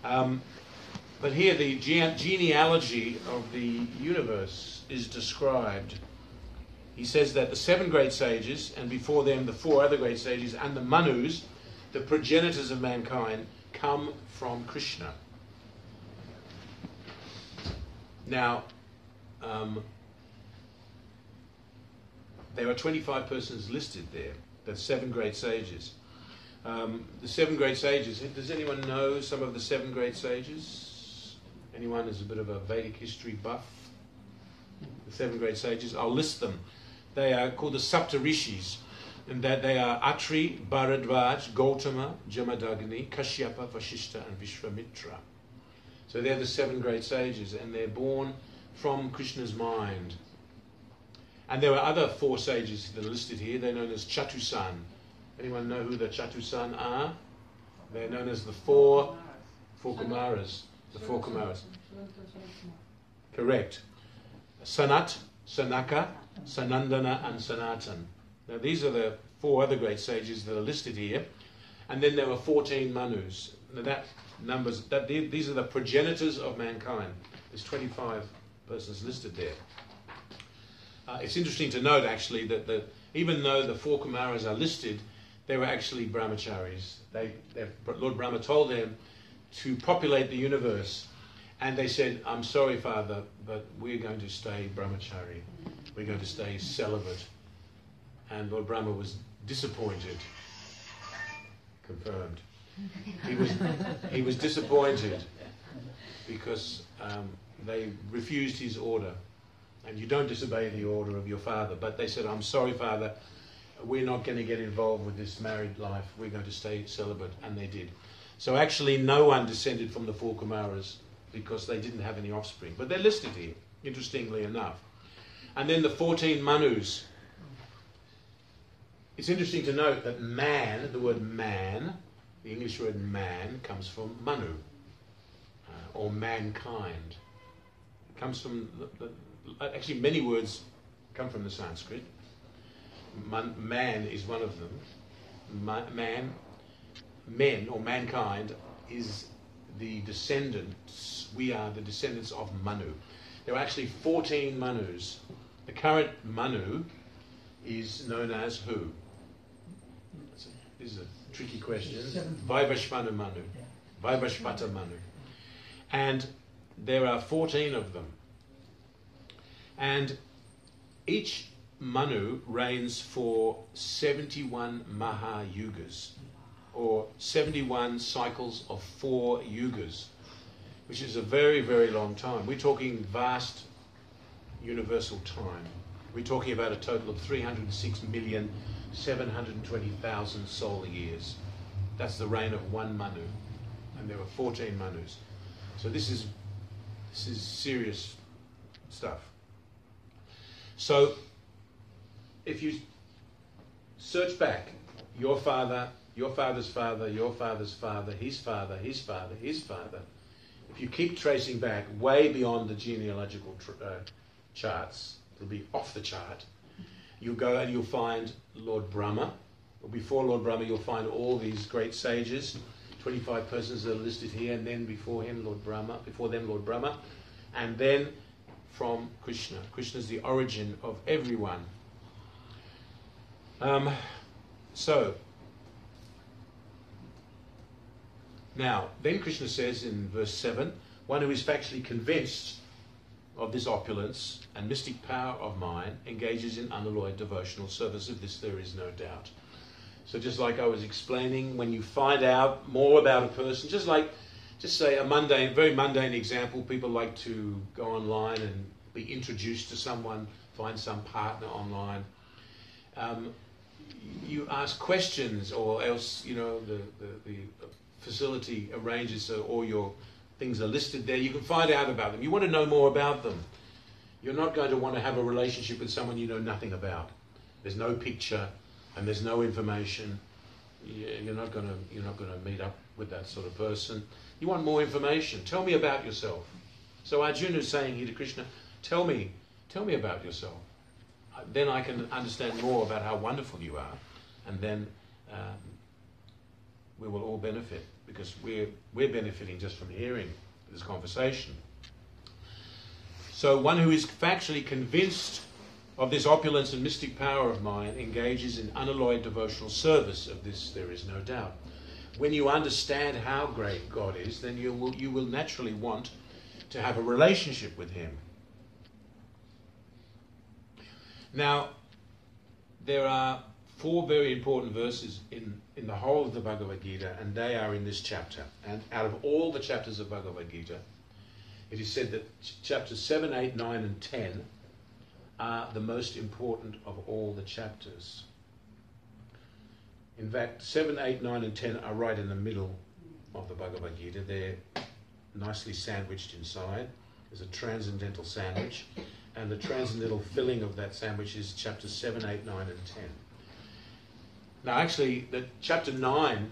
Speaker 1: But here the genealogy of the universe is described. He says that the 7 great sages, and before them the 4 other great sages, and the Manus, the progenitors of mankind, come from Krishna. Now, there are 25 persons listed there, the 7 great sages. The 7 great sages, does anyone know some of the 7 great sages? Anyone is a bit of a Vedic history buff? The 7 great sages, I'll list them. They are called the Saptarishis, and that they are Atri, Bharadvaj, Gautama, Jamadagni, Kashyapa, Vashishta, and Vishwamitra. So they're the 7 great sages, and they're born from Krishna's mind. And there are other 4 sages that are listed here. They're known as Chatusan. Anyone know who the Chatusan are? They're known as the 4 Kumaras. The 4 Kumaras. Correct. Sanat, Sanaka, Sanandana, and Sanatan. Now these are the 4 other great sages that are listed here. And then there were 14 Manus. Now these are the progenitors of mankind. There's 25 persons listed there. It's interesting to note actually that even though the 4 Kumaras are listed, they were actually brahmacharis. Lord Brahma told them to populate the universe, and they said, I'm sorry, Father, but we're going to stay brahmachari. We're going to stay celibate. And Lord Brahma was disappointed. Confirmed. He was disappointed because they refused his order. And you don't disobey the order of your father. But they said, I'm sorry, Father, we're not going to get involved with this married life. We're going to stay celibate. And they did. So actually no one descended from the 4 Kumaras because they didn't have any offspring. But they're listed here, interestingly enough. And then the 14 Manus. It's interesting to note that man, the word man, the English word man, comes from Manu, or mankind. It comes from, actually many words come from the Sanskrit. Man is one of them. Men or mankind is the descendants. We are the descendants of Manu. There are actually 14 Manus. The current Manu is known as who? This is a tricky question. Vaivashvana Manu. Vaivashvata Manu. And there are 14 of them. And each Manu reigns for 71 Mahayugas, or 71 cycles of 4 yugas, which is a very, very long time. We're talking vast universal time. We're talking about a total of 306,720,000 solar years. That's the reign of one Manu, and there are 14 Manus. So this is serious stuff. So if you search back. Your father, your father's father, your father's father, his father, his father, his father. If you keep tracing back way beyond the genealogical charts, it'll be off the chart. You'll go and you'll find Lord Brahma. Or before Lord Brahma, you'll find all these great sages, 25 persons that are listed here, and then before him, Lord Brahma, before them, Lord Brahma, and then from Krishna. Krishna is the origin of everyone. So, now, then Krishna says in verse 7, one who is factually convinced of this opulence and mystic power of mine engages in unalloyed devotional service. Of this there is no doubt. So just like I was explaining, when you find out more about a person, just say a mundane, very mundane example, people like to go online and be introduced to someone, find some partner online. You ask questions, or else, the facility arranges so all your things are listed there. You can find out about them. You want to know more about them. You're not going to want to have a relationship with someone you know nothing about. There's no picture and there's no information. You're not going to meet up with that sort of person. You want more information. Tell me about yourself. So Arjuna is saying here to Krishna, tell me about yourself. Then I can understand more about how wonderful you are, and then we will all benefit, because we're benefiting just from hearing this conversation. So one who is factually convinced of this opulence and mystic power of mine engages in unalloyed devotional service. Of this there is no doubt. When you understand how great God is, then you will naturally want to have a relationship with him. Now, there are 4 very important verses in the whole of the Bhagavad Gita, and they are in this chapter. And out of all the chapters of Bhagavad Gita, it is said that chapters 7, 8, 9 and 10 are the most important of all the chapters. In fact, 7, 8, 9 and 10 are right in the middle of the Bhagavad Gita. They're nicely sandwiched inside. There's a transcendental sandwich, and the transcendental filling of that sandwich is chapters 7, 8, 9 and 10. Now actually, the chapter 9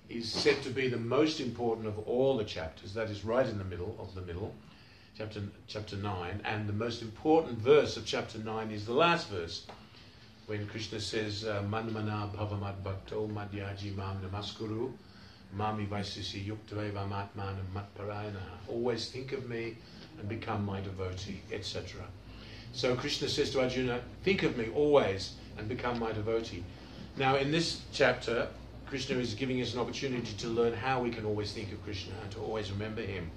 Speaker 1: is said to be the most important of all the chapters. That is right in the middle of the middle, chapter 9. And the most important verse of chapter 9 is the last verse, when Krishna says, Manmana bhavamad bhakto madhyaji mam namaskuru mami vaisisi yuktaveva matmanam matparayana. Always think of me and become my devotee, etc. So Krishna says to Arjuna, think of me always and become my devotee. Now in this chapter, Krishna is giving us an opportunity to learn how we can always think of Krishna and to always remember him.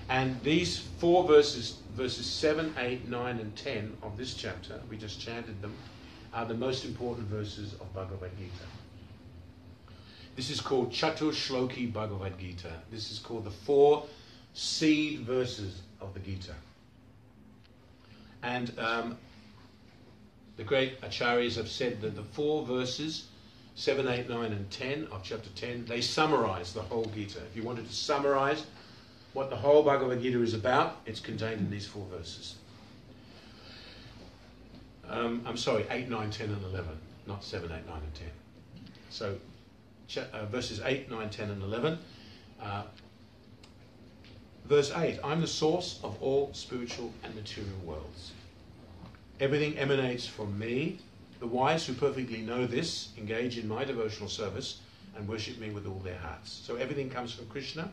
Speaker 1: And these 4 verses 7, 8, 9 and 10 of this chapter, we just chanted them, are the most important verses of Bhagavad Gita. This is called Chatur Shloki Bhagavad Gita. This is called the 4 seed verses of the Gita. And the great acharyas have said that the 4 verses, 7, 8, 9 and 10 of chapter 10, they summarize the whole Gita. If you wanted to summarize what the whole Bhagavad Gita is about, it's contained in these 4 verses. 8, 9, 10 and 11, not 7, 8, 9 and 10. So verses 8, 9, 10 and 11. Verse 8, I'm the source of all spiritual and material worlds. Everything emanates from me. The wise who perfectly know this engage in my devotional service and worship me with all their hearts. So everything comes from Krishna.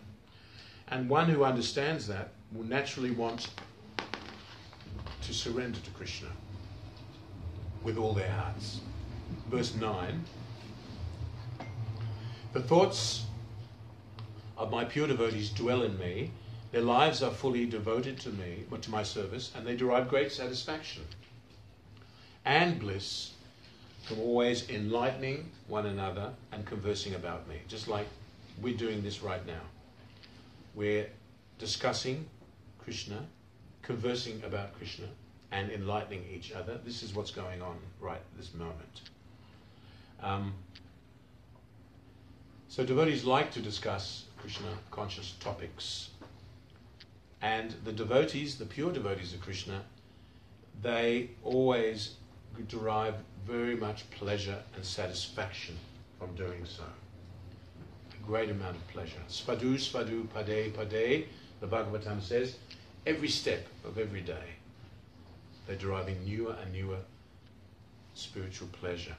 Speaker 1: And one who understands that will naturally want to surrender to Krishna with all their hearts. Verse 9, the thoughts of my pure devotees dwell in me. Their lives are fully devoted to me, or to my service, and they derive great satisfaction and bliss from always enlightening one another and conversing about me, just like we're doing this right now. We're discussing Krishna, conversing about Krishna, and enlightening each other. This is what's going on right at this moment. So devotees like to discuss Krishna conscious topics. And the devotees, the pure devotees of Krishna, they always derive very much pleasure and satisfaction from doing so. A great amount of pleasure. Svadu, svadu, pade, pade, the Bhagavatam says, every step of every day, they're deriving newer and newer spiritual pleasure.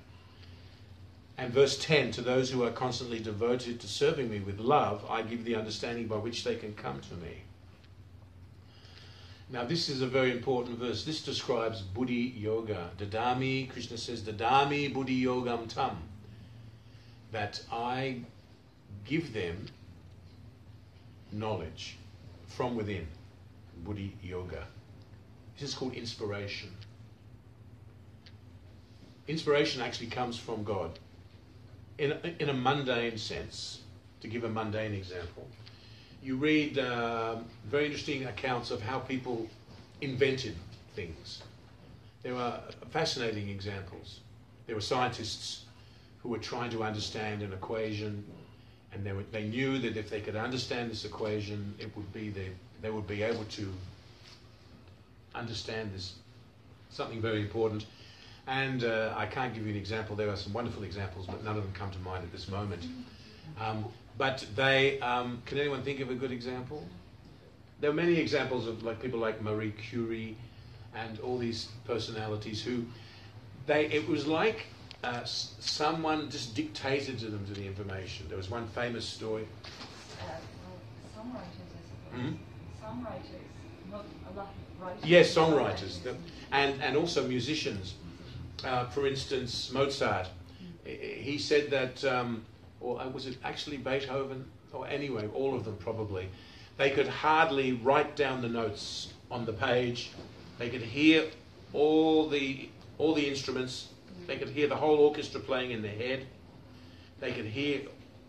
Speaker 1: And verse 10, to those who are constantly devoted to serving me with love, I give the understanding by which they can come to me. Now this is a very important verse. This describes buddhi yoga. Dadami, Krishna says, Dadami buddhi yogam tam. That I give them knowledge from within. Buddhi yoga. This is called inspiration. Inspiration actually comes from God. In a mundane sense, to give a mundane example, you read very interesting accounts of how people invented things. There are fascinating examples. There were scientists who were trying to understand an equation, and they knew that if they could understand this equation, it would be they would be able to understand this something very important. And I can't give you an example. There are some wonderful examples, but none of them come to mind at this moment. But they, can anyone think of a good example? There are many examples of people like Marie Curie and all these personalities who, it was like someone just dictated to them the information. There was one famous story.
Speaker 2: Songwriters, I suppose. Songwriters, not a lot of writers.
Speaker 1: Yes, songwriters, and also musicians. For instance, Mozart, he said that, or was it actually Beethoven? Or anyway, all of them probably. They could hardly write down the notes on the page. They could hear all the instruments. They could hear the whole orchestra playing in their head. They could hear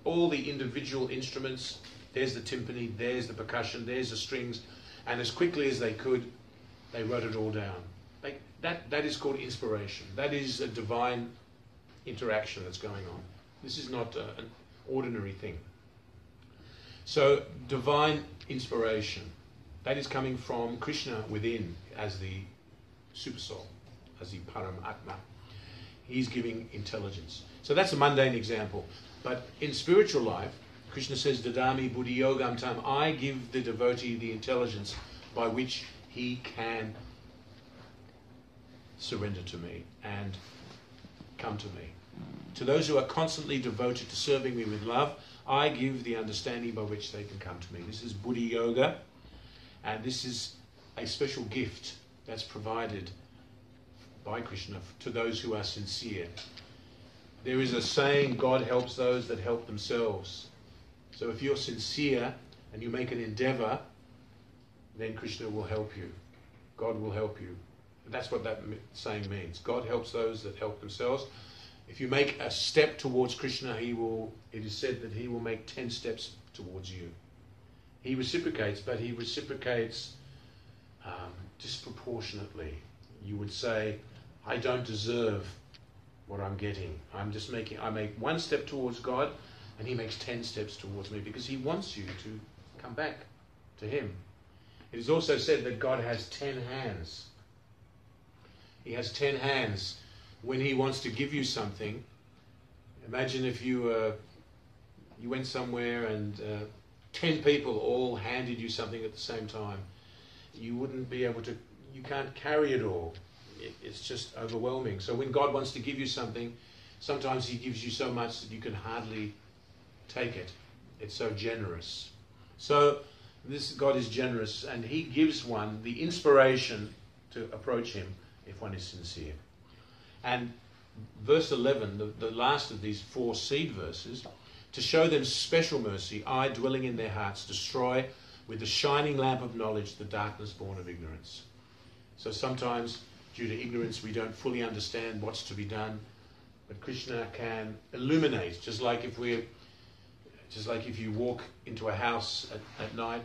Speaker 1: all the individual instruments. There's the timpani, there's the percussion, there's the strings. And as quickly as they could, they wrote it all down. That is called inspiration. That is a divine interaction that's going on. This is not an ordinary thing. So divine inspiration, that is coming from Krishna within as the Supersoul, as the Paramatma. He's giving intelligence. So that's a mundane example. But in spiritual life, Krishna says, Dadami buddhi yogam tam, I give the devotee the intelligence by which he can surrender to me and come to me. To those who are constantly devoted to serving me with love, I give the understanding by which they can come to me. This is buddhi yoga, and this is a special gift that's provided by Krishna to those who are sincere. There is a saying, God helps those that help themselves. So if you're sincere and you make an endeavor, then Krishna will help you. God will help you. That's what that saying means. God helps those that help themselves. If you make a step towards Krishna, it is said that he will make 10 steps towards you. He reciprocates, but he reciprocates disproportionately. You would say, I don't deserve what I'm getting. I make one step towards God, and he makes 10 steps towards me, because he wants you to come back to him. It is also said that God has 10 hands. He has 10 hands when he wants to give you something. Imagine if you went somewhere and 10 people all handed you something at the same time. You wouldn't be able to, you can't carry it all. It's just overwhelming. So when God wants to give you something, sometimes he gives you so much that you can hardly take it. It's so generous. So this God is generous, and he gives one the inspiration to approach him if one is sincere. And verse 11, the last of these 4 seed verses, to show them special mercy, I, dwelling in their hearts, destroy with the shining lamp of knowledge the darkness born of ignorance. So sometimes, due to ignorance, we don't fully understand what's to be done, but Krishna can illuminate, just like if you walk into a house at night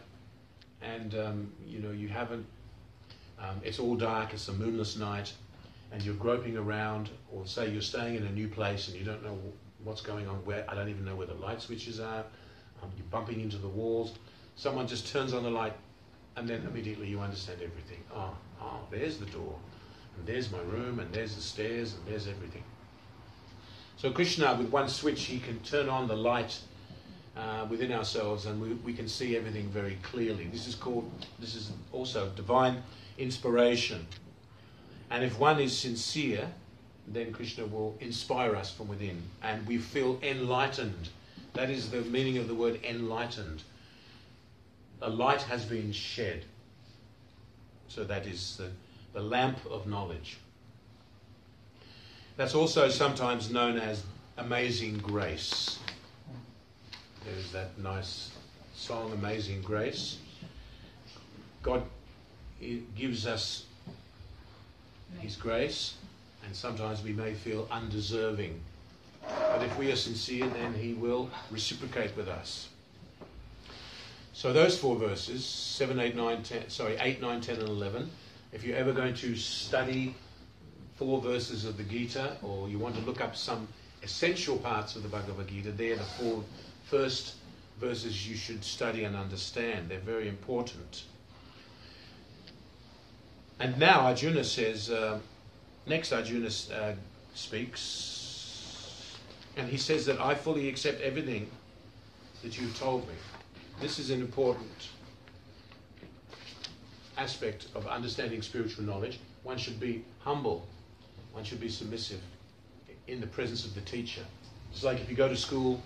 Speaker 1: and you haven't, it's all dark, it's a moonless night, and you're groping around, or say you're staying in a new place and you don't know what's going on, I don't even know where the light switches are, you're bumping into the walls, someone just turns on the light, and then immediately you understand everything. Oh, there's the door. And there's my room, and there's the stairs, and there's everything. So Krishna, with one switch, he can turn on the light within ourselves, and we can see everything very clearly. This is also divine inspiration. And if one is sincere, then Krishna will inspire us from within, and we feel enlightened. That is the meaning of the word enlightened. A light has been shed. So that is the lamp of knowledge. That's also sometimes known as amazing grace. There's that nice song, Amazing Grace. God gives us His grace, and sometimes we may feel undeserving. But if we are sincere, then He will reciprocate with us. So those 4 verses, 8, 9, 10 and 11, if you're ever going to study 4 verses of the Gita, or you want to look up some essential parts of the Bhagavad Gita, they're the 4 first verses you should study and understand. They're very important. And now Arjuna says, next Arjuna speaks, and he says that I fully accept everything that you've told me. This is an important aspect of understanding spiritual knowledge. One should be humble. One should be submissive in the presence of the teacher. It's like if you go to school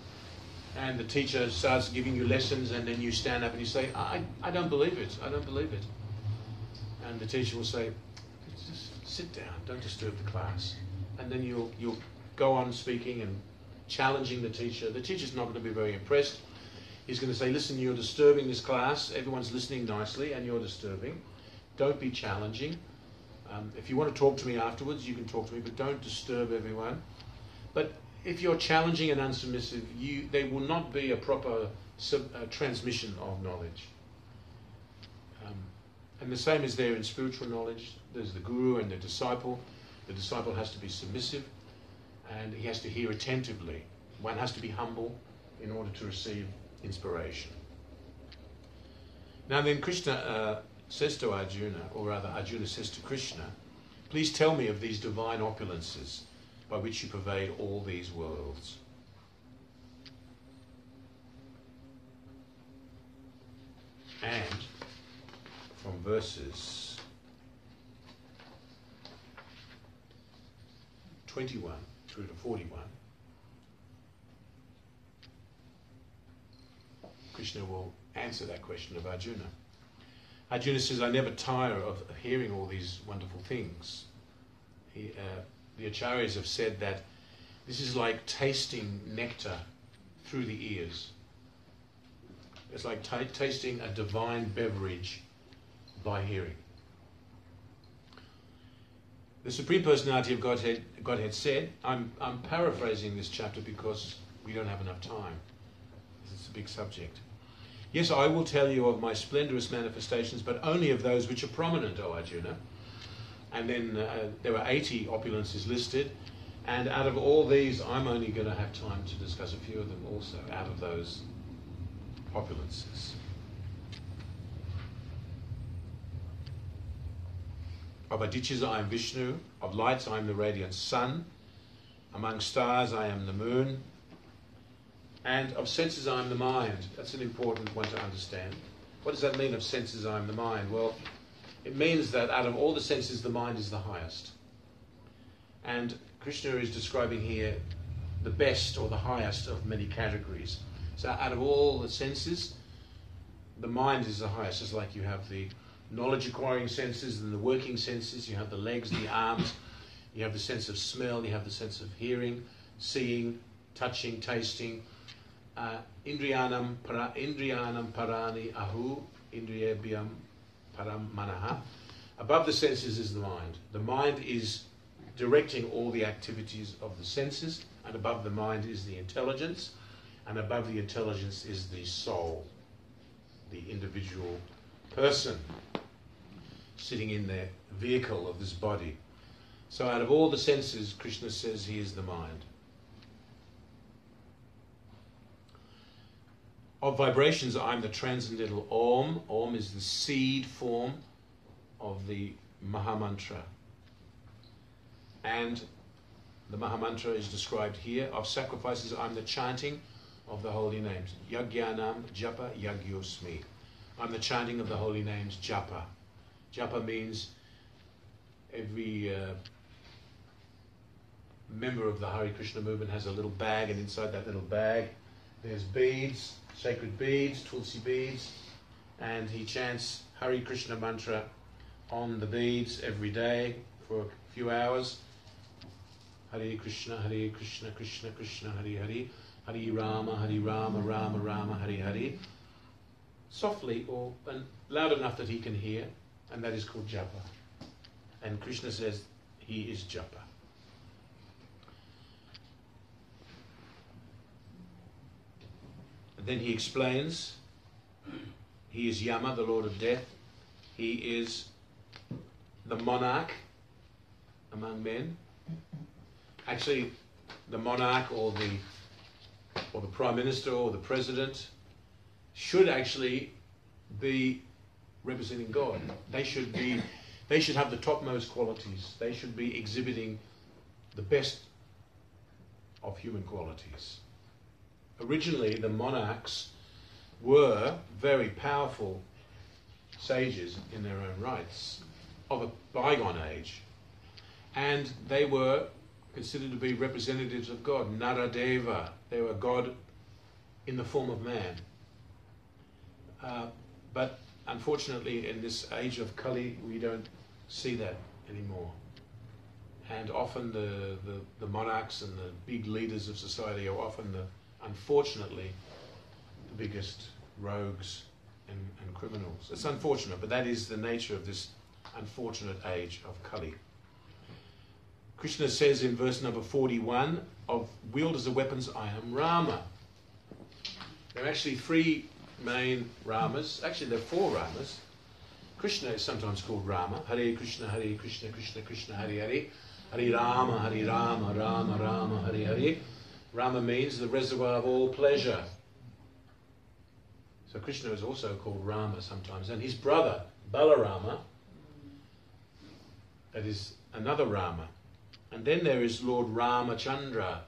Speaker 1: and the teacher starts giving you lessons, and then you stand up and you say, I don't believe it. I don't believe it. And the teacher will say, just sit down, don't disturb the class. And then you'll go on speaking and challenging the teacher. The teacher's not going to be very impressed. He's going to say, listen, you're disturbing this class. Everyone's listening nicely and you're disturbing. Don't be challenging. If you want to talk to me afterwards, you can talk to me, but don't disturb everyone. But if you're challenging and unsubmissive, there will not be a proper transmission of knowledge. And the same is there in spiritual knowledge. There's the guru and the disciple. The disciple has to be submissive and he has to hear attentively. One has to be humble in order to receive inspiration. Now then Krishna says to Arjuna, or rather Arjuna says to Krishna, please tell me of these divine opulences by which you pervade all these worlds. And from verses 21 through to 41, Krishna will answer that question of Arjuna. Arjuna says, I never tire of hearing all these wonderful things. The acharyas have said that this is like tasting nectar through the ears. It's like tasting a divine beverage by hearing. The Supreme Personality of Godhead said, I'm paraphrasing this chapter because we don't have enough time. It's a big subject. Yes, I will tell you of my splendorous manifestations, but only of those which are prominent, O Arjuna. And then there were 80 opulences listed, and out of all these, I'm only going to have time to discuss a few of them also, out of those opulences. Of aditya's I am Vishnu, of lights I am the radiant sun, among stars I am the moon, and of senses I am the mind. That's an important one to understand. What does that mean, of senses I am the mind? Well, it means that out of all the senses, the mind is the highest. And Krishna is describing here the best or the highest of many categories. So out of all the senses, the mind is the highest. It's like you have the knowledge-acquiring senses and the working senses. You have the legs, the arms. You have the sense of smell. You have the sense of hearing, seeing, touching, tasting. Indriyanam parani ahu indriyabhyam param manaha. Above the senses is the mind. The mind is directing all the activities of the senses, and above the mind is the intelligence, and above the intelligence is the soul, the individual person sitting in the vehicle of this body. So out of all the senses, Krishna says he is the mind. Of vibrations, I'm the transcendental Om. Om is the seed form of the Mahamantra. And the Mahamantra is described here. Of sacrifices, I'm the chanting of the holy names. Yagyanam japa yagyosmi. I'm the chanting of the holy names, japa. Japa means every member of the Hare Krishna movement has a little bag, and inside that little bag there's beads, sacred beads, tulsi beads, and he chants Hare Krishna mantra on the beads every day for a few hours. Hare Krishna, Krishna Krishna, Hare Hare, Hare Rama, Rama Rama, Hare Hare. Softly and loud enough that he can hear, and that is called japa. And Krishna says he is japa. And then he explains, he is Yama, the Lord of Death. He is the monarch among men. Actually, the monarch or the prime minister or the president should actually be representing God. They should have the topmost qualities. They should be exhibiting the best of human qualities. Originally, the monarchs were very powerful sages in their own rights of a bygone age, and they were considered to be representatives of God, Naradeva. They were God in the form of man. But unfortunately, in this age of Kali, we don't see that anymore. And often the monarchs and the big leaders of society are often, unfortunately, the biggest rogues and criminals. It's unfortunate, but that is the nature of this unfortunate age of Kali. Krishna says in verse number 41, of wielders of weapons, I am Rama. There are actually three main Ramas. Actually, there are four Ramas. Krishna is sometimes called Rama. Hare Krishna, Krishna Krishna, Hare Hare. Hare Rama, Rama Rama, Hare Hare. Rama means the reservoir of all pleasure. So Krishna is also called Rama sometimes. And his brother, Balarama, that is another Rama. And then there is Lord Ramachandra,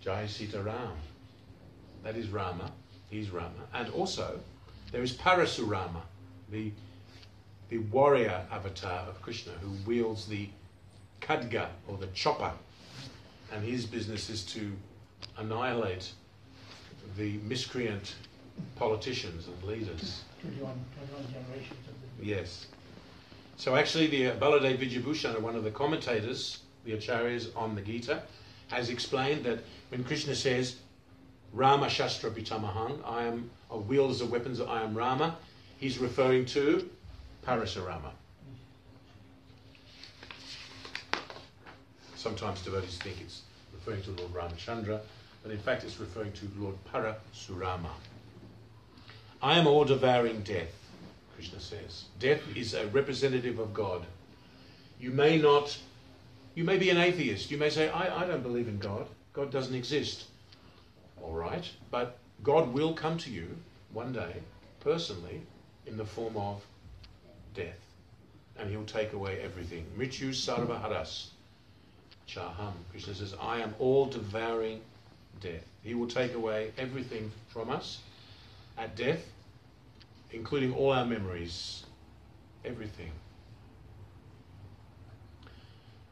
Speaker 1: Jai Sita Ram. That is Rama. He's Rama. And also there is Parasurama, the warrior avatar of Krishna, who wields the khadga or the chopper. And his business is to annihilate the miscreant politicians and leaders.
Speaker 3: 21 generations of the...
Speaker 1: Yes. So actually the Baladev Vijayabhushan, one of the commentators, the acharyas on the Gita, has explained that when Krishna says, Rama Shastra Pitamahang, I am a wielders of weapons, I am Rama, he's referring to Parasurama. Sometimes devotees think it's referring to Lord Ramachandra, but in fact it's referring to Lord Parasurama. I am all-devouring death, Krishna says. Death is a representative of God. You may be an atheist. You may say, I don't believe in God. God doesn't exist. All right, but God will come to you one day, personally, in the form of death. And he'll take away everything. Mrityu sarva haras chaham. Krishna says, I am all-devouring death. He will take away everything from us at death, including all our memories, everything.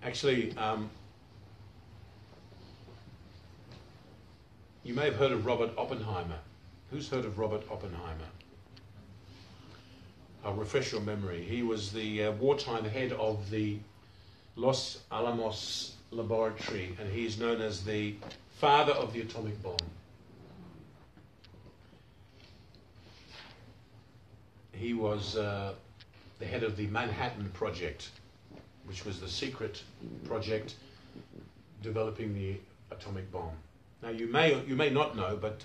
Speaker 1: Actually, you may have heard of Robert Oppenheimer. Who's heard of Robert Oppenheimer? I'll refresh your memory. He was the wartime head of the Los Alamos laboratory, and he's known as the father of the atomic bomb. He was the head of the Manhattan Project, which was the secret project developing the atomic bomb. Now you may not know, but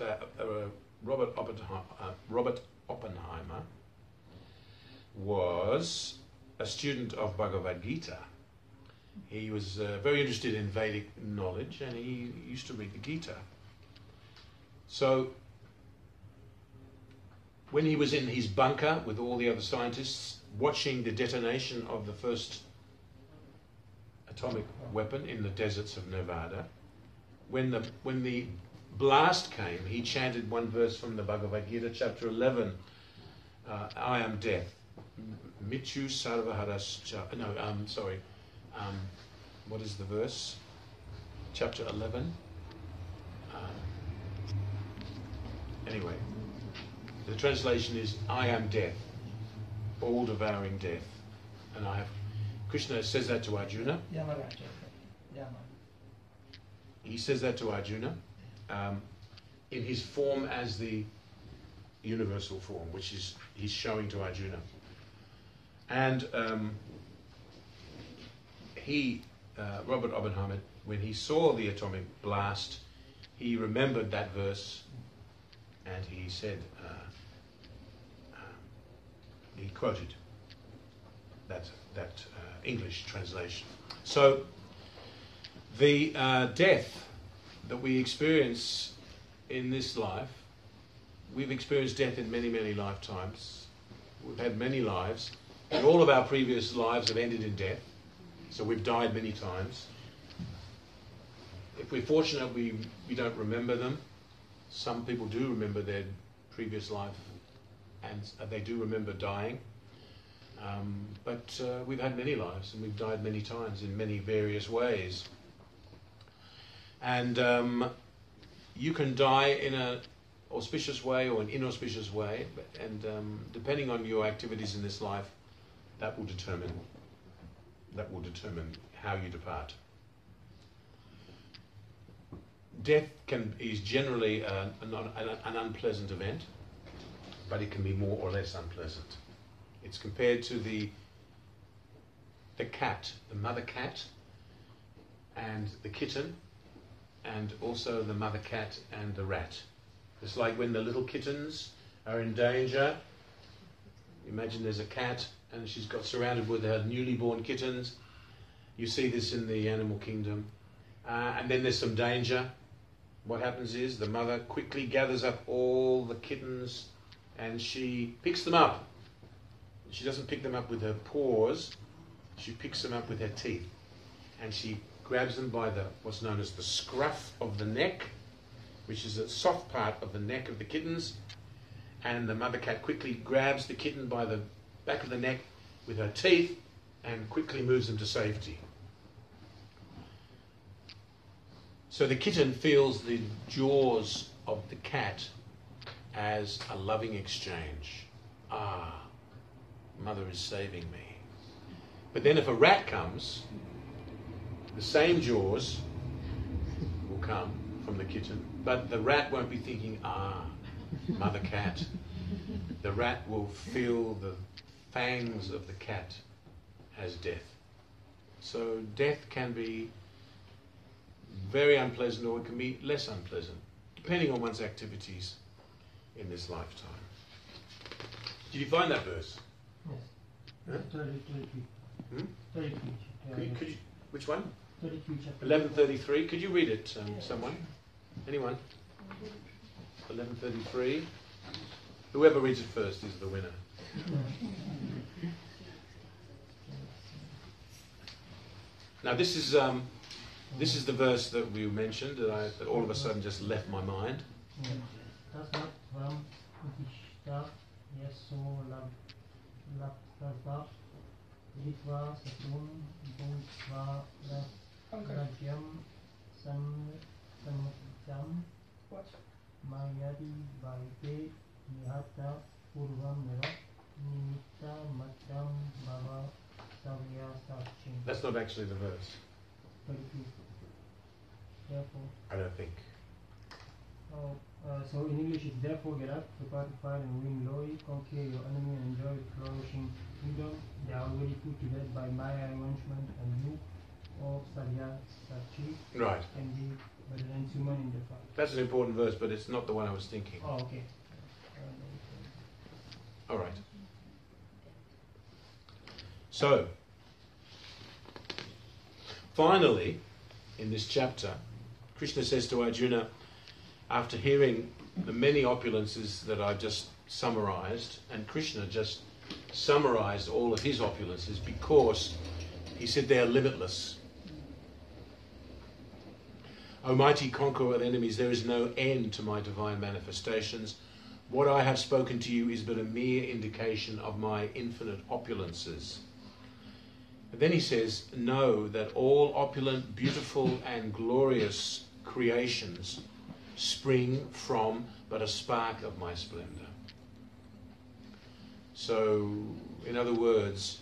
Speaker 1: Robert Oppenheimer was a student of Bhagavad Gita. He was very interested in Vedic knowledge, and he used to read the Gita. So when he was in his bunker with all the other scientists, watching the detonation of the first atomic weapon in the deserts of Nevada. When the blast came, he chanted one verse from the Bhagavad Gita, chapter 11. I am death. Michu sarvaharascha. No, sorry. What is the verse? Chapter 11. Anyway, the translation is, I am death, all devouring death. And Krishna says that to Arjuna. He says that to Arjuna in his form as the universal form, which he's showing to Arjuna. And Robert Oppenheimer, when he saw the atomic blast, he remembered that verse, and he said, he quoted that English translation. So the death that we experience in this life, we've experienced death in many, many lifetimes. We've had many lives, and all of our previous lives have ended in death. So we've died many times. If we're fortunate, we don't remember them. Some people do remember their previous life, and they do remember dying. But we've had many lives, and we've died many times in many various ways. And you can die in an auspicious way or an inauspicious way, and depending on your activities in this life, that will determine how you depart. Death is generally an unpleasant event, but it can be more or less unpleasant. It's compared to the cat, the mother cat, and the kitten, and also the mother cat and the rat. It's like when the little kittens are in danger. Imagine there's a cat and she's got surrounded with her newly born kittens. You see this in the animal kingdom. And then there's some danger. What happens is the mother quickly gathers up all the kittens and she picks them up. She doesn't pick them up with her paws. She picks them up with her teeth. And she grabs them by what's known as the scruff of the neck, which is a soft part of the neck of the kittens. And the mother cat quickly grabs the kitten by the back of the neck with her teeth and quickly moves them to safety. So the kitten feels the jaws of the cat as a loving exchange. Ah, mother is saving me. But then if a rat comes, the same jaws will come from the kitten, but the rat won't be thinking, ah, mother cat. The rat will feel the fangs of the cat as death. So death can be very unpleasant, or it can be less unpleasant, depending on one's activities in this lifetime. Did you find that verse?
Speaker 3: Yes.
Speaker 1: Huh?
Speaker 3: 33.
Speaker 1: Could you, which one?
Speaker 3: 33 chapter.
Speaker 1: 11:33. Could you read it, someone? Anyone? 11:33. Whoever reads it first is the winner. Now this is the verse that we mentioned that all of a sudden just left my mind. That's not actually the verse.
Speaker 3: Therefore.
Speaker 1: I don't think.
Speaker 3: So in English it's therefore get up, prepare to fight and win glory, conquer your enemy and enjoy flourishing freedom. They are already put to death by my arrangement, and you, O Savya Sachi,
Speaker 1: Right.
Speaker 3: can be but an instrument in the fight.
Speaker 1: That's an important verse, but it's not the one I was thinking.
Speaker 3: Oh, okay.
Speaker 1: All right. So, finally, in this chapter, Krishna says to Arjuna, after hearing the many opulences that I just summarized, and Krishna just summarized all of his opulences because he said they are limitless. O mighty conqueror of enemies, there is no end to my divine manifestations. What I have spoken to you is but a mere indication of my infinite opulences. And then he says, know that all opulent, beautiful and glorious creations spring from but a spark of my splendor. So, in other words,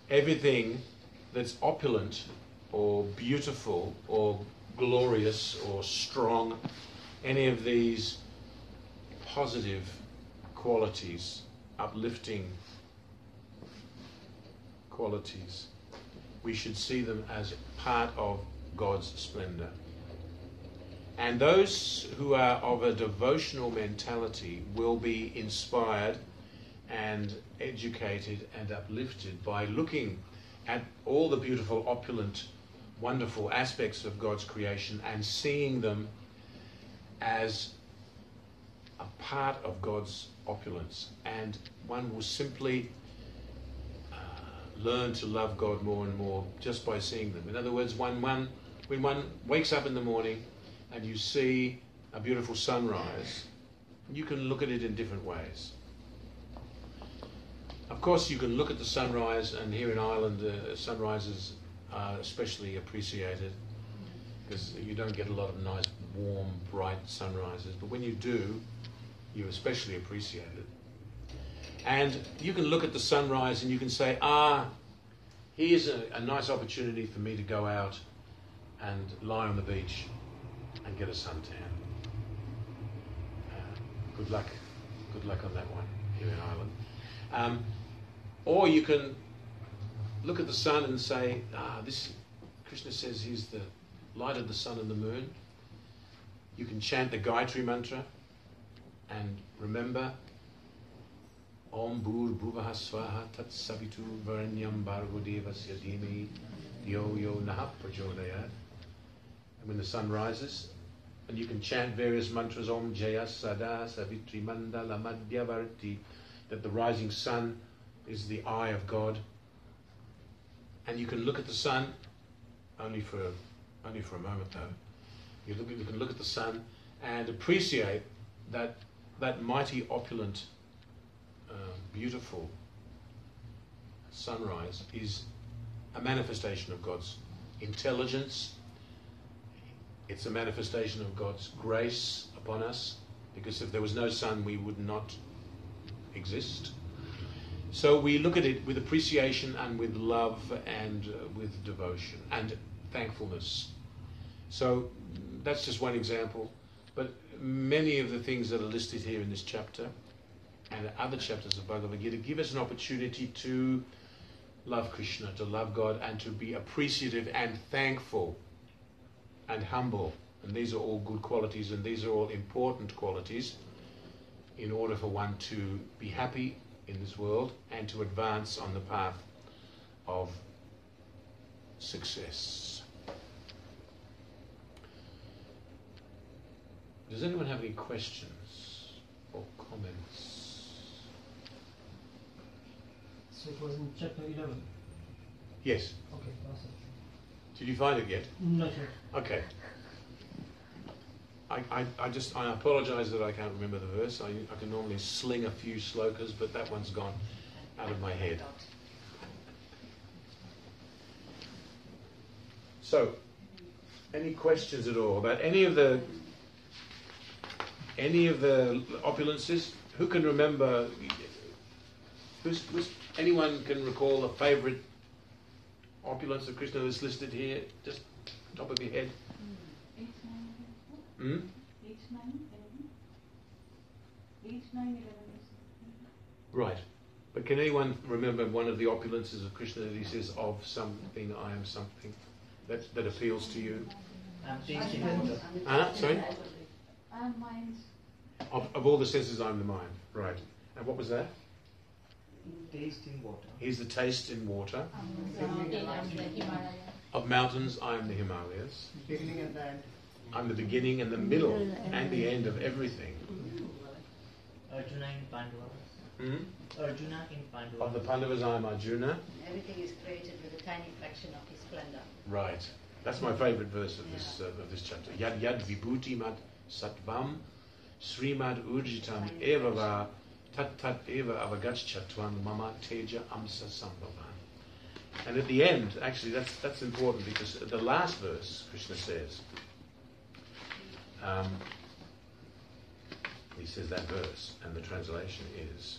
Speaker 1: everything that's opulent or beautiful or glorious or strong, any of these positive qualities, uplifting qualities, we should see them as part of God's splendor. And those who are of a devotional mentality will be inspired and educated and uplifted by looking at all the beautiful, opulent, wonderful aspects of God's creation and seeing them as a part of God's opulence. And one will simply learn to love God more and more just by seeing them. In other words, when one wakes up in the morning and you see a beautiful sunrise, you can look at it in different ways. Of course, you can look at the sunrise, and here in Ireland, sunrises are especially appreciated because you don't get a lot of nice, warm, bright sunrises. But when you do, you especially appreciate it. And you can look at the sunrise and you can say, here's a nice opportunity for me to go out and lie on the beach and get a suntan. Good luck on that one here in Ireland. Or you can look at the sun and say, Krishna says he's the light of the sun and the moon. You can chant the Gayatri mantra and remember, Om Bhur Bhuvaha Swaha Tat Savitu Varanyam Bhargo Devasya Dhimhi Yo Yo Naha Prachodayat. And when the sun rises, and you can chant various mantras, Om Jaya Sada Savitri Mandala Madhyavarti, that the rising sun is the eye of God. And you can look at the sun, only for a moment though. You can look at the sun and appreciate that mighty, opulent, beautiful sunrise is a manifestation of God's intelligence. It's a manifestation of God's grace upon us, because if there was no sun, we would not exist. So we look at it with appreciation and with love and with devotion and thankfulness. So that's just one example, but many of the things that are listed here in this chapter and other chapters of Bhagavad Gita give us an opportunity to love Krishna, to love God, and to be appreciative and thankful and humble. And these are all good qualities, and these are all important qualities in order for one to be happy in this world and to advance on the path of success. Does anyone have any questions or comments?
Speaker 3: So it was in chapter 11?
Speaker 1: Yes.
Speaker 3: Okay, awesome.
Speaker 1: Did you find it yet?
Speaker 3: Not yet.
Speaker 1: Okay. I apologise that I can't remember the verse. I can normally sling a few slokas, but that one's gone out of my head. So, any questions at all about any of the opulences? Who can remember? Anyone can recall a favourite opulence of Krishna that's listed here? Just top of your head.
Speaker 2: 8, 9, 11. 8, 9, 11. 8, 9, 11.
Speaker 1: Right. But can anyone remember one of the opulences of Krishna that he says, of something, I am something, that appeals to you? Sorry?
Speaker 2: And mind.
Speaker 1: Of all the senses, I'm the mind. Right. And what was that?
Speaker 4: Taste in water.
Speaker 1: He's the taste in water.
Speaker 2: Himalaya.
Speaker 1: Of mountains, I am the Himalayas.
Speaker 4: Beginning and the end.
Speaker 1: I'm the beginning and the middle and the end of everything.
Speaker 4: Arjuna in Pandavas. Arjuna in Pandavas.
Speaker 1: Of the Pandavas, I am Arjuna.
Speaker 5: Everything is created with a tiny fraction of his splendor.
Speaker 1: Right. That's my favorite verse of this chapter. Yad yad vibhuti mat sattvam srimad urjitam eva va tat tat eva avagachatvam mama teja amsa sambhavan. And at the end, actually, that's important, because the last verse, Krishna says, he says that verse, and the translation is,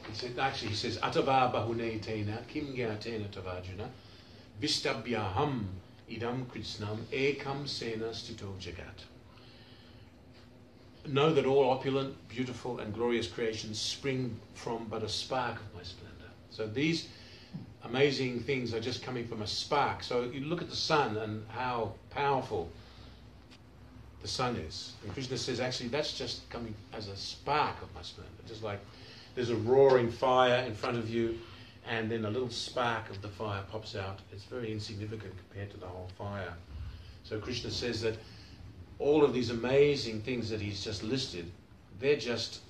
Speaker 1: he says, Atava bahune tena kim gyatena tavajuna vistabhyaham idam krishnam ekam sena stito jagat. Know that all opulent, beautiful and glorious creations spring from but a spark of my splendor. So these amazing things are just coming from a spark. So you look at the sun and how powerful the sun is. And Krishna says, actually, that's just coming as a spark of my splendor. Just like there's a roaring fire in front of you, and then a little spark of the fire pops out. It's very insignificant compared to the whole fire. So Krishna says that all of these amazing things that he's just listed, they're just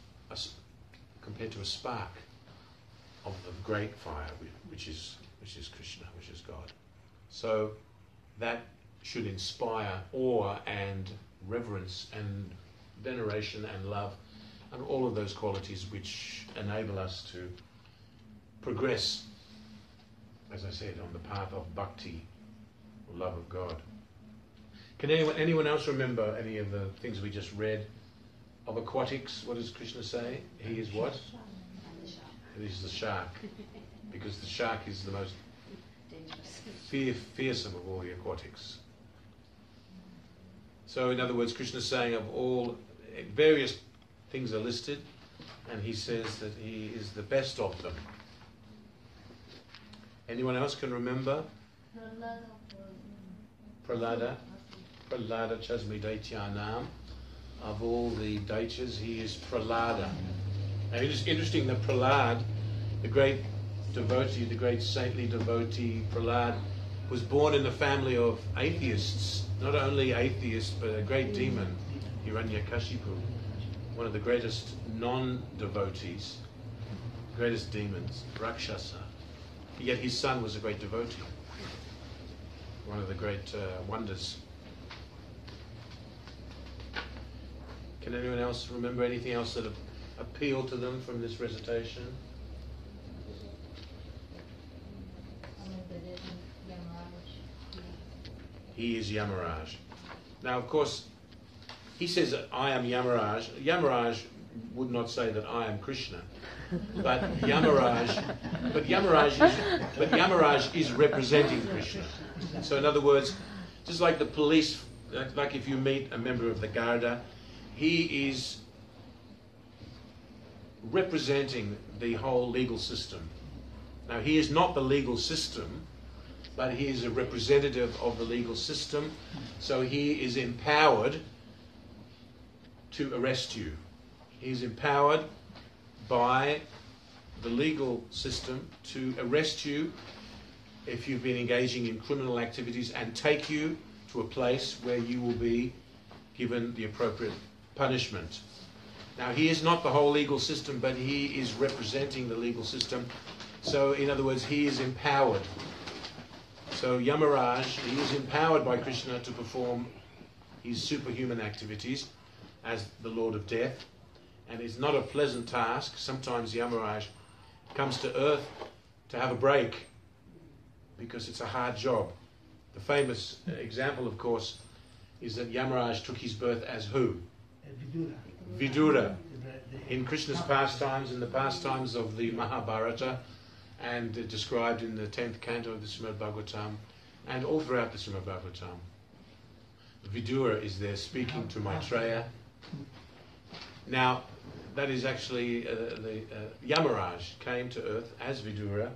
Speaker 1: compared to a spark of the great fire, which is Krishna, which is God. So that should inspire awe and reverence and veneration and love, and all of those qualities which enable us to progress, as I said, on the path of bhakti, or love of God. Can anyone else remember any of the things we just read? Of aquatics, what does Krishna say? He is what? He is the shark, because the shark is the most fearsome of all the aquatics. So in other words, Krishna is saying of all various things are listed, and he says that he is the best of them. Anyone else can remember? Prahlada Chasmi Daityanam. Of all the Daityas, he is Prahlada. Now it is interesting that Prahlad, the great devotee, the great saintly devotee Prahlad, was born in the family of atheists. Not only atheists, but a great demon, Hiranyakashipu, one of the greatest non-devotees, greatest demons, Rakshasa. Yet his son was a great devotee, one of the great wonders. Can anyone else remember anything else that appealed to them from this recitation? He is Yamaraj. Now, of course, he says that I am Yamaraj. Yamaraj would not say that I am Krishna, but Yamaraj is representing Krishna. So, in other words, just like the police, like if you meet a member of the Garda, he is representing the whole legal system. Now, he is not the legal system, but he is a representative of the legal system, so he is empowered to arrest you. He is empowered by the legal system to arrest you if you've been engaging in criminal activities and take you to a place where you will be given the appropriate punishment. Now, he is not the whole legal system, but he is representing the legal system. So, in other words, he is empowered. So, Yamaraj, he is empowered by Krishna to perform his superhuman activities as the Lord of Death. And it's not a pleasant task. Sometimes Yamaraj comes to earth to have a break because it's a hard job. The famous example, of course, is that Yamaraj took his birth as who? Vidura. In Krishna's pastimes, in the pastimes of the Mahabharata, and described in the 10th canto of the Srimad Bhagavatam, and all throughout the Srimad Bhagavatam. Vidura is there speaking to Maitreya. Now, that is actually Yamaraj came to earth as Vidura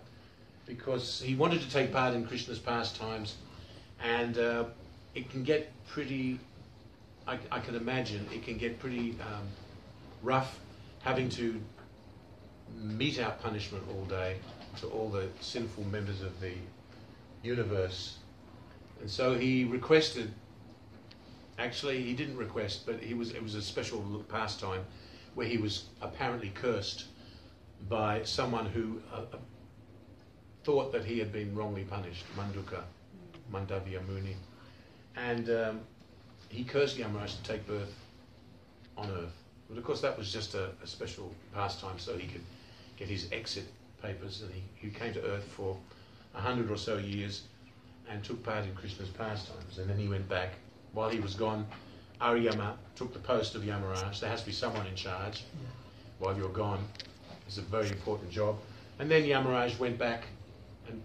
Speaker 1: because he wanted to take part in Krishna's pastimes, and it can get pretty, I can imagine, it can get pretty rough having to mete out punishment all day to all the sinful members of the universe. And so he requested, actually he didn't request, but it was a special pastime where he was apparently cursed by someone who thought that he had been wrongly punished, Manduka. Mandavya Muni. And he cursed Yamaraj to take birth on earth. But of course that was just a special pastime so he could get his exit papers, and he came to earth for 100 or so years and took part in Krishna's pastimes. And then he went back. While he was gone, Aryama took the post of Yamaraj. There has to be someone in charge while you're gone. It's a very important job. And then Yamaraj went back and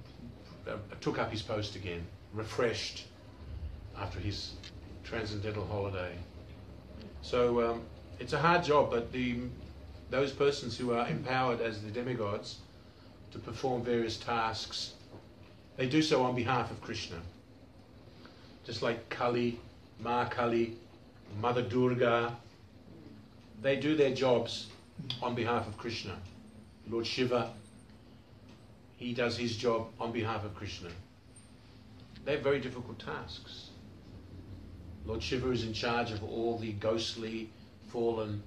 Speaker 1: took up his post again, refreshed after his transcendental holiday. So it's a hard job, but those persons who are empowered as the demigods to perform various tasks, they do so on behalf of Krishna. Just like Kali, Ma Kali, Mother Durga, they do their jobs on behalf of Krishna. Lord Shiva, he does his job on behalf of Krishna. They're very difficult tasks. Lord Shiva is in charge of all the ghostly, fallen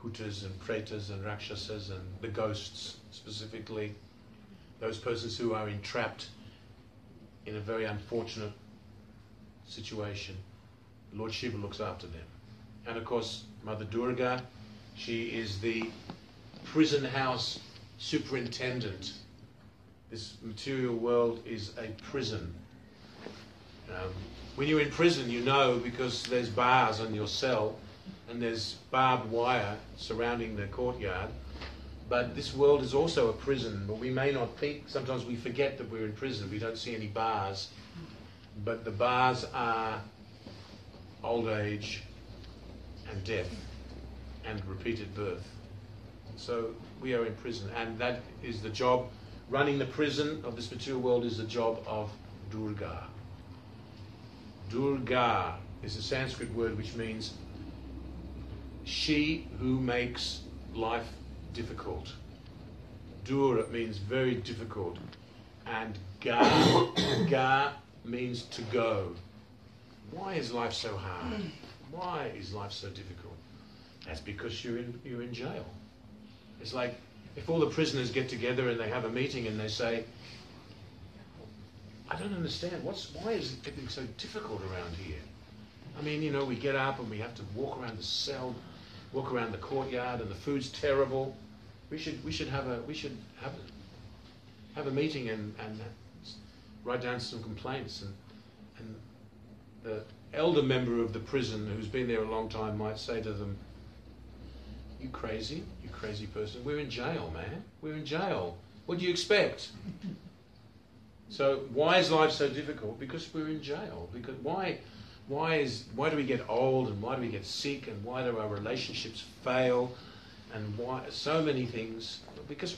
Speaker 1: Bhutas and Pretas and Rakshasas and the ghosts specifically. Those persons who are entrapped in a very unfortunate situation. Lord Shiva looks after them. And of course, Mother Durga, she is the prison house superintendent. This material world is a prison. When you're in prison, you know, because there's bars on your cell and there's barbed wire surrounding the courtyard. But this world is also a prison, but we may not think, sometimes we forget that we're in prison. We don't see any bars. But the bars are old age and death and repeated birth. So we are in prison, and that is the job. Running the prison of this material world is the job of Durga. Durga is a Sanskrit word which means she who makes life difficult. Dur means very difficult, and Ga means to go. Why is life so hard? Why is life so difficult? That's because you're in jail. It's like if all the prisoners get together and they have a meeting and they say, I don't understand, why is everything so difficult around here? I mean, you know, we get up and we have to walk around the cell, walk around the courtyard, and the food's terrible. We should have a meeting and write down some complaints, and the elder member of the prison who's been there a long time might say to them, you crazy person, we're in jail, man, we're in jail. What do you expect? So why is life so difficult? Because we're in jail. Because why do we get old, and why do we get sick, and why do our relationships fail, and why so many things? Because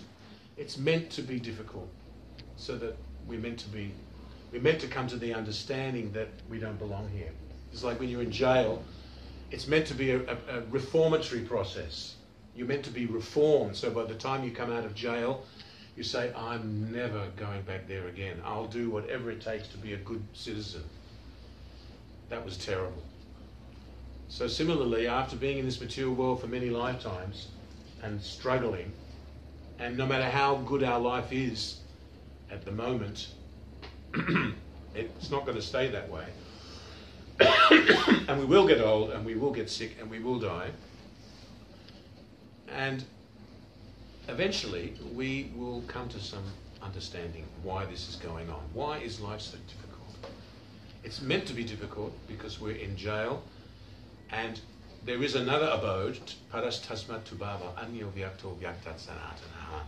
Speaker 1: it's meant to be difficult, so that we're meant to come to the understanding that we don't belong here. It's like when you're in jail, it's meant to be a reformatory process. You're meant to be reformed, so by the time you come out of jail, you say, I'm never going back there again. I'll do whatever it takes to be a good citizen. That was terrible. So similarly, after being in this material world for many lifetimes and struggling, and no matter how good our life is at the moment, it's not going to stay that way. And we will get old, and we will get sick, and we will die. And eventually, we will come to some understanding why this is going on. Why is life so difficult? It's meant to be difficult because we're in jail, and there is another abode, paras tasmat tubhava anyo vyakto vyaktat sanatanaha.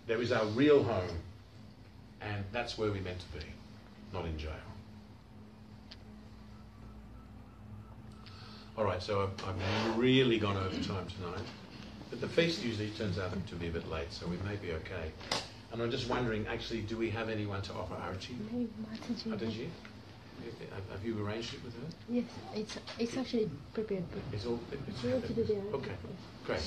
Speaker 1: There is our real home, and that's where we're meant to be, not in jail. All right, so I've really gone over time tonight. But the feast usually turns out to be a bit late, so we may be okay. And I'm just wondering, actually, do we have anyone to offer arati? Mataji? Have you arranged it with her?
Speaker 5: Yes, it's actually prepared.
Speaker 1: It's all...
Speaker 5: Okay,
Speaker 1: okay, great.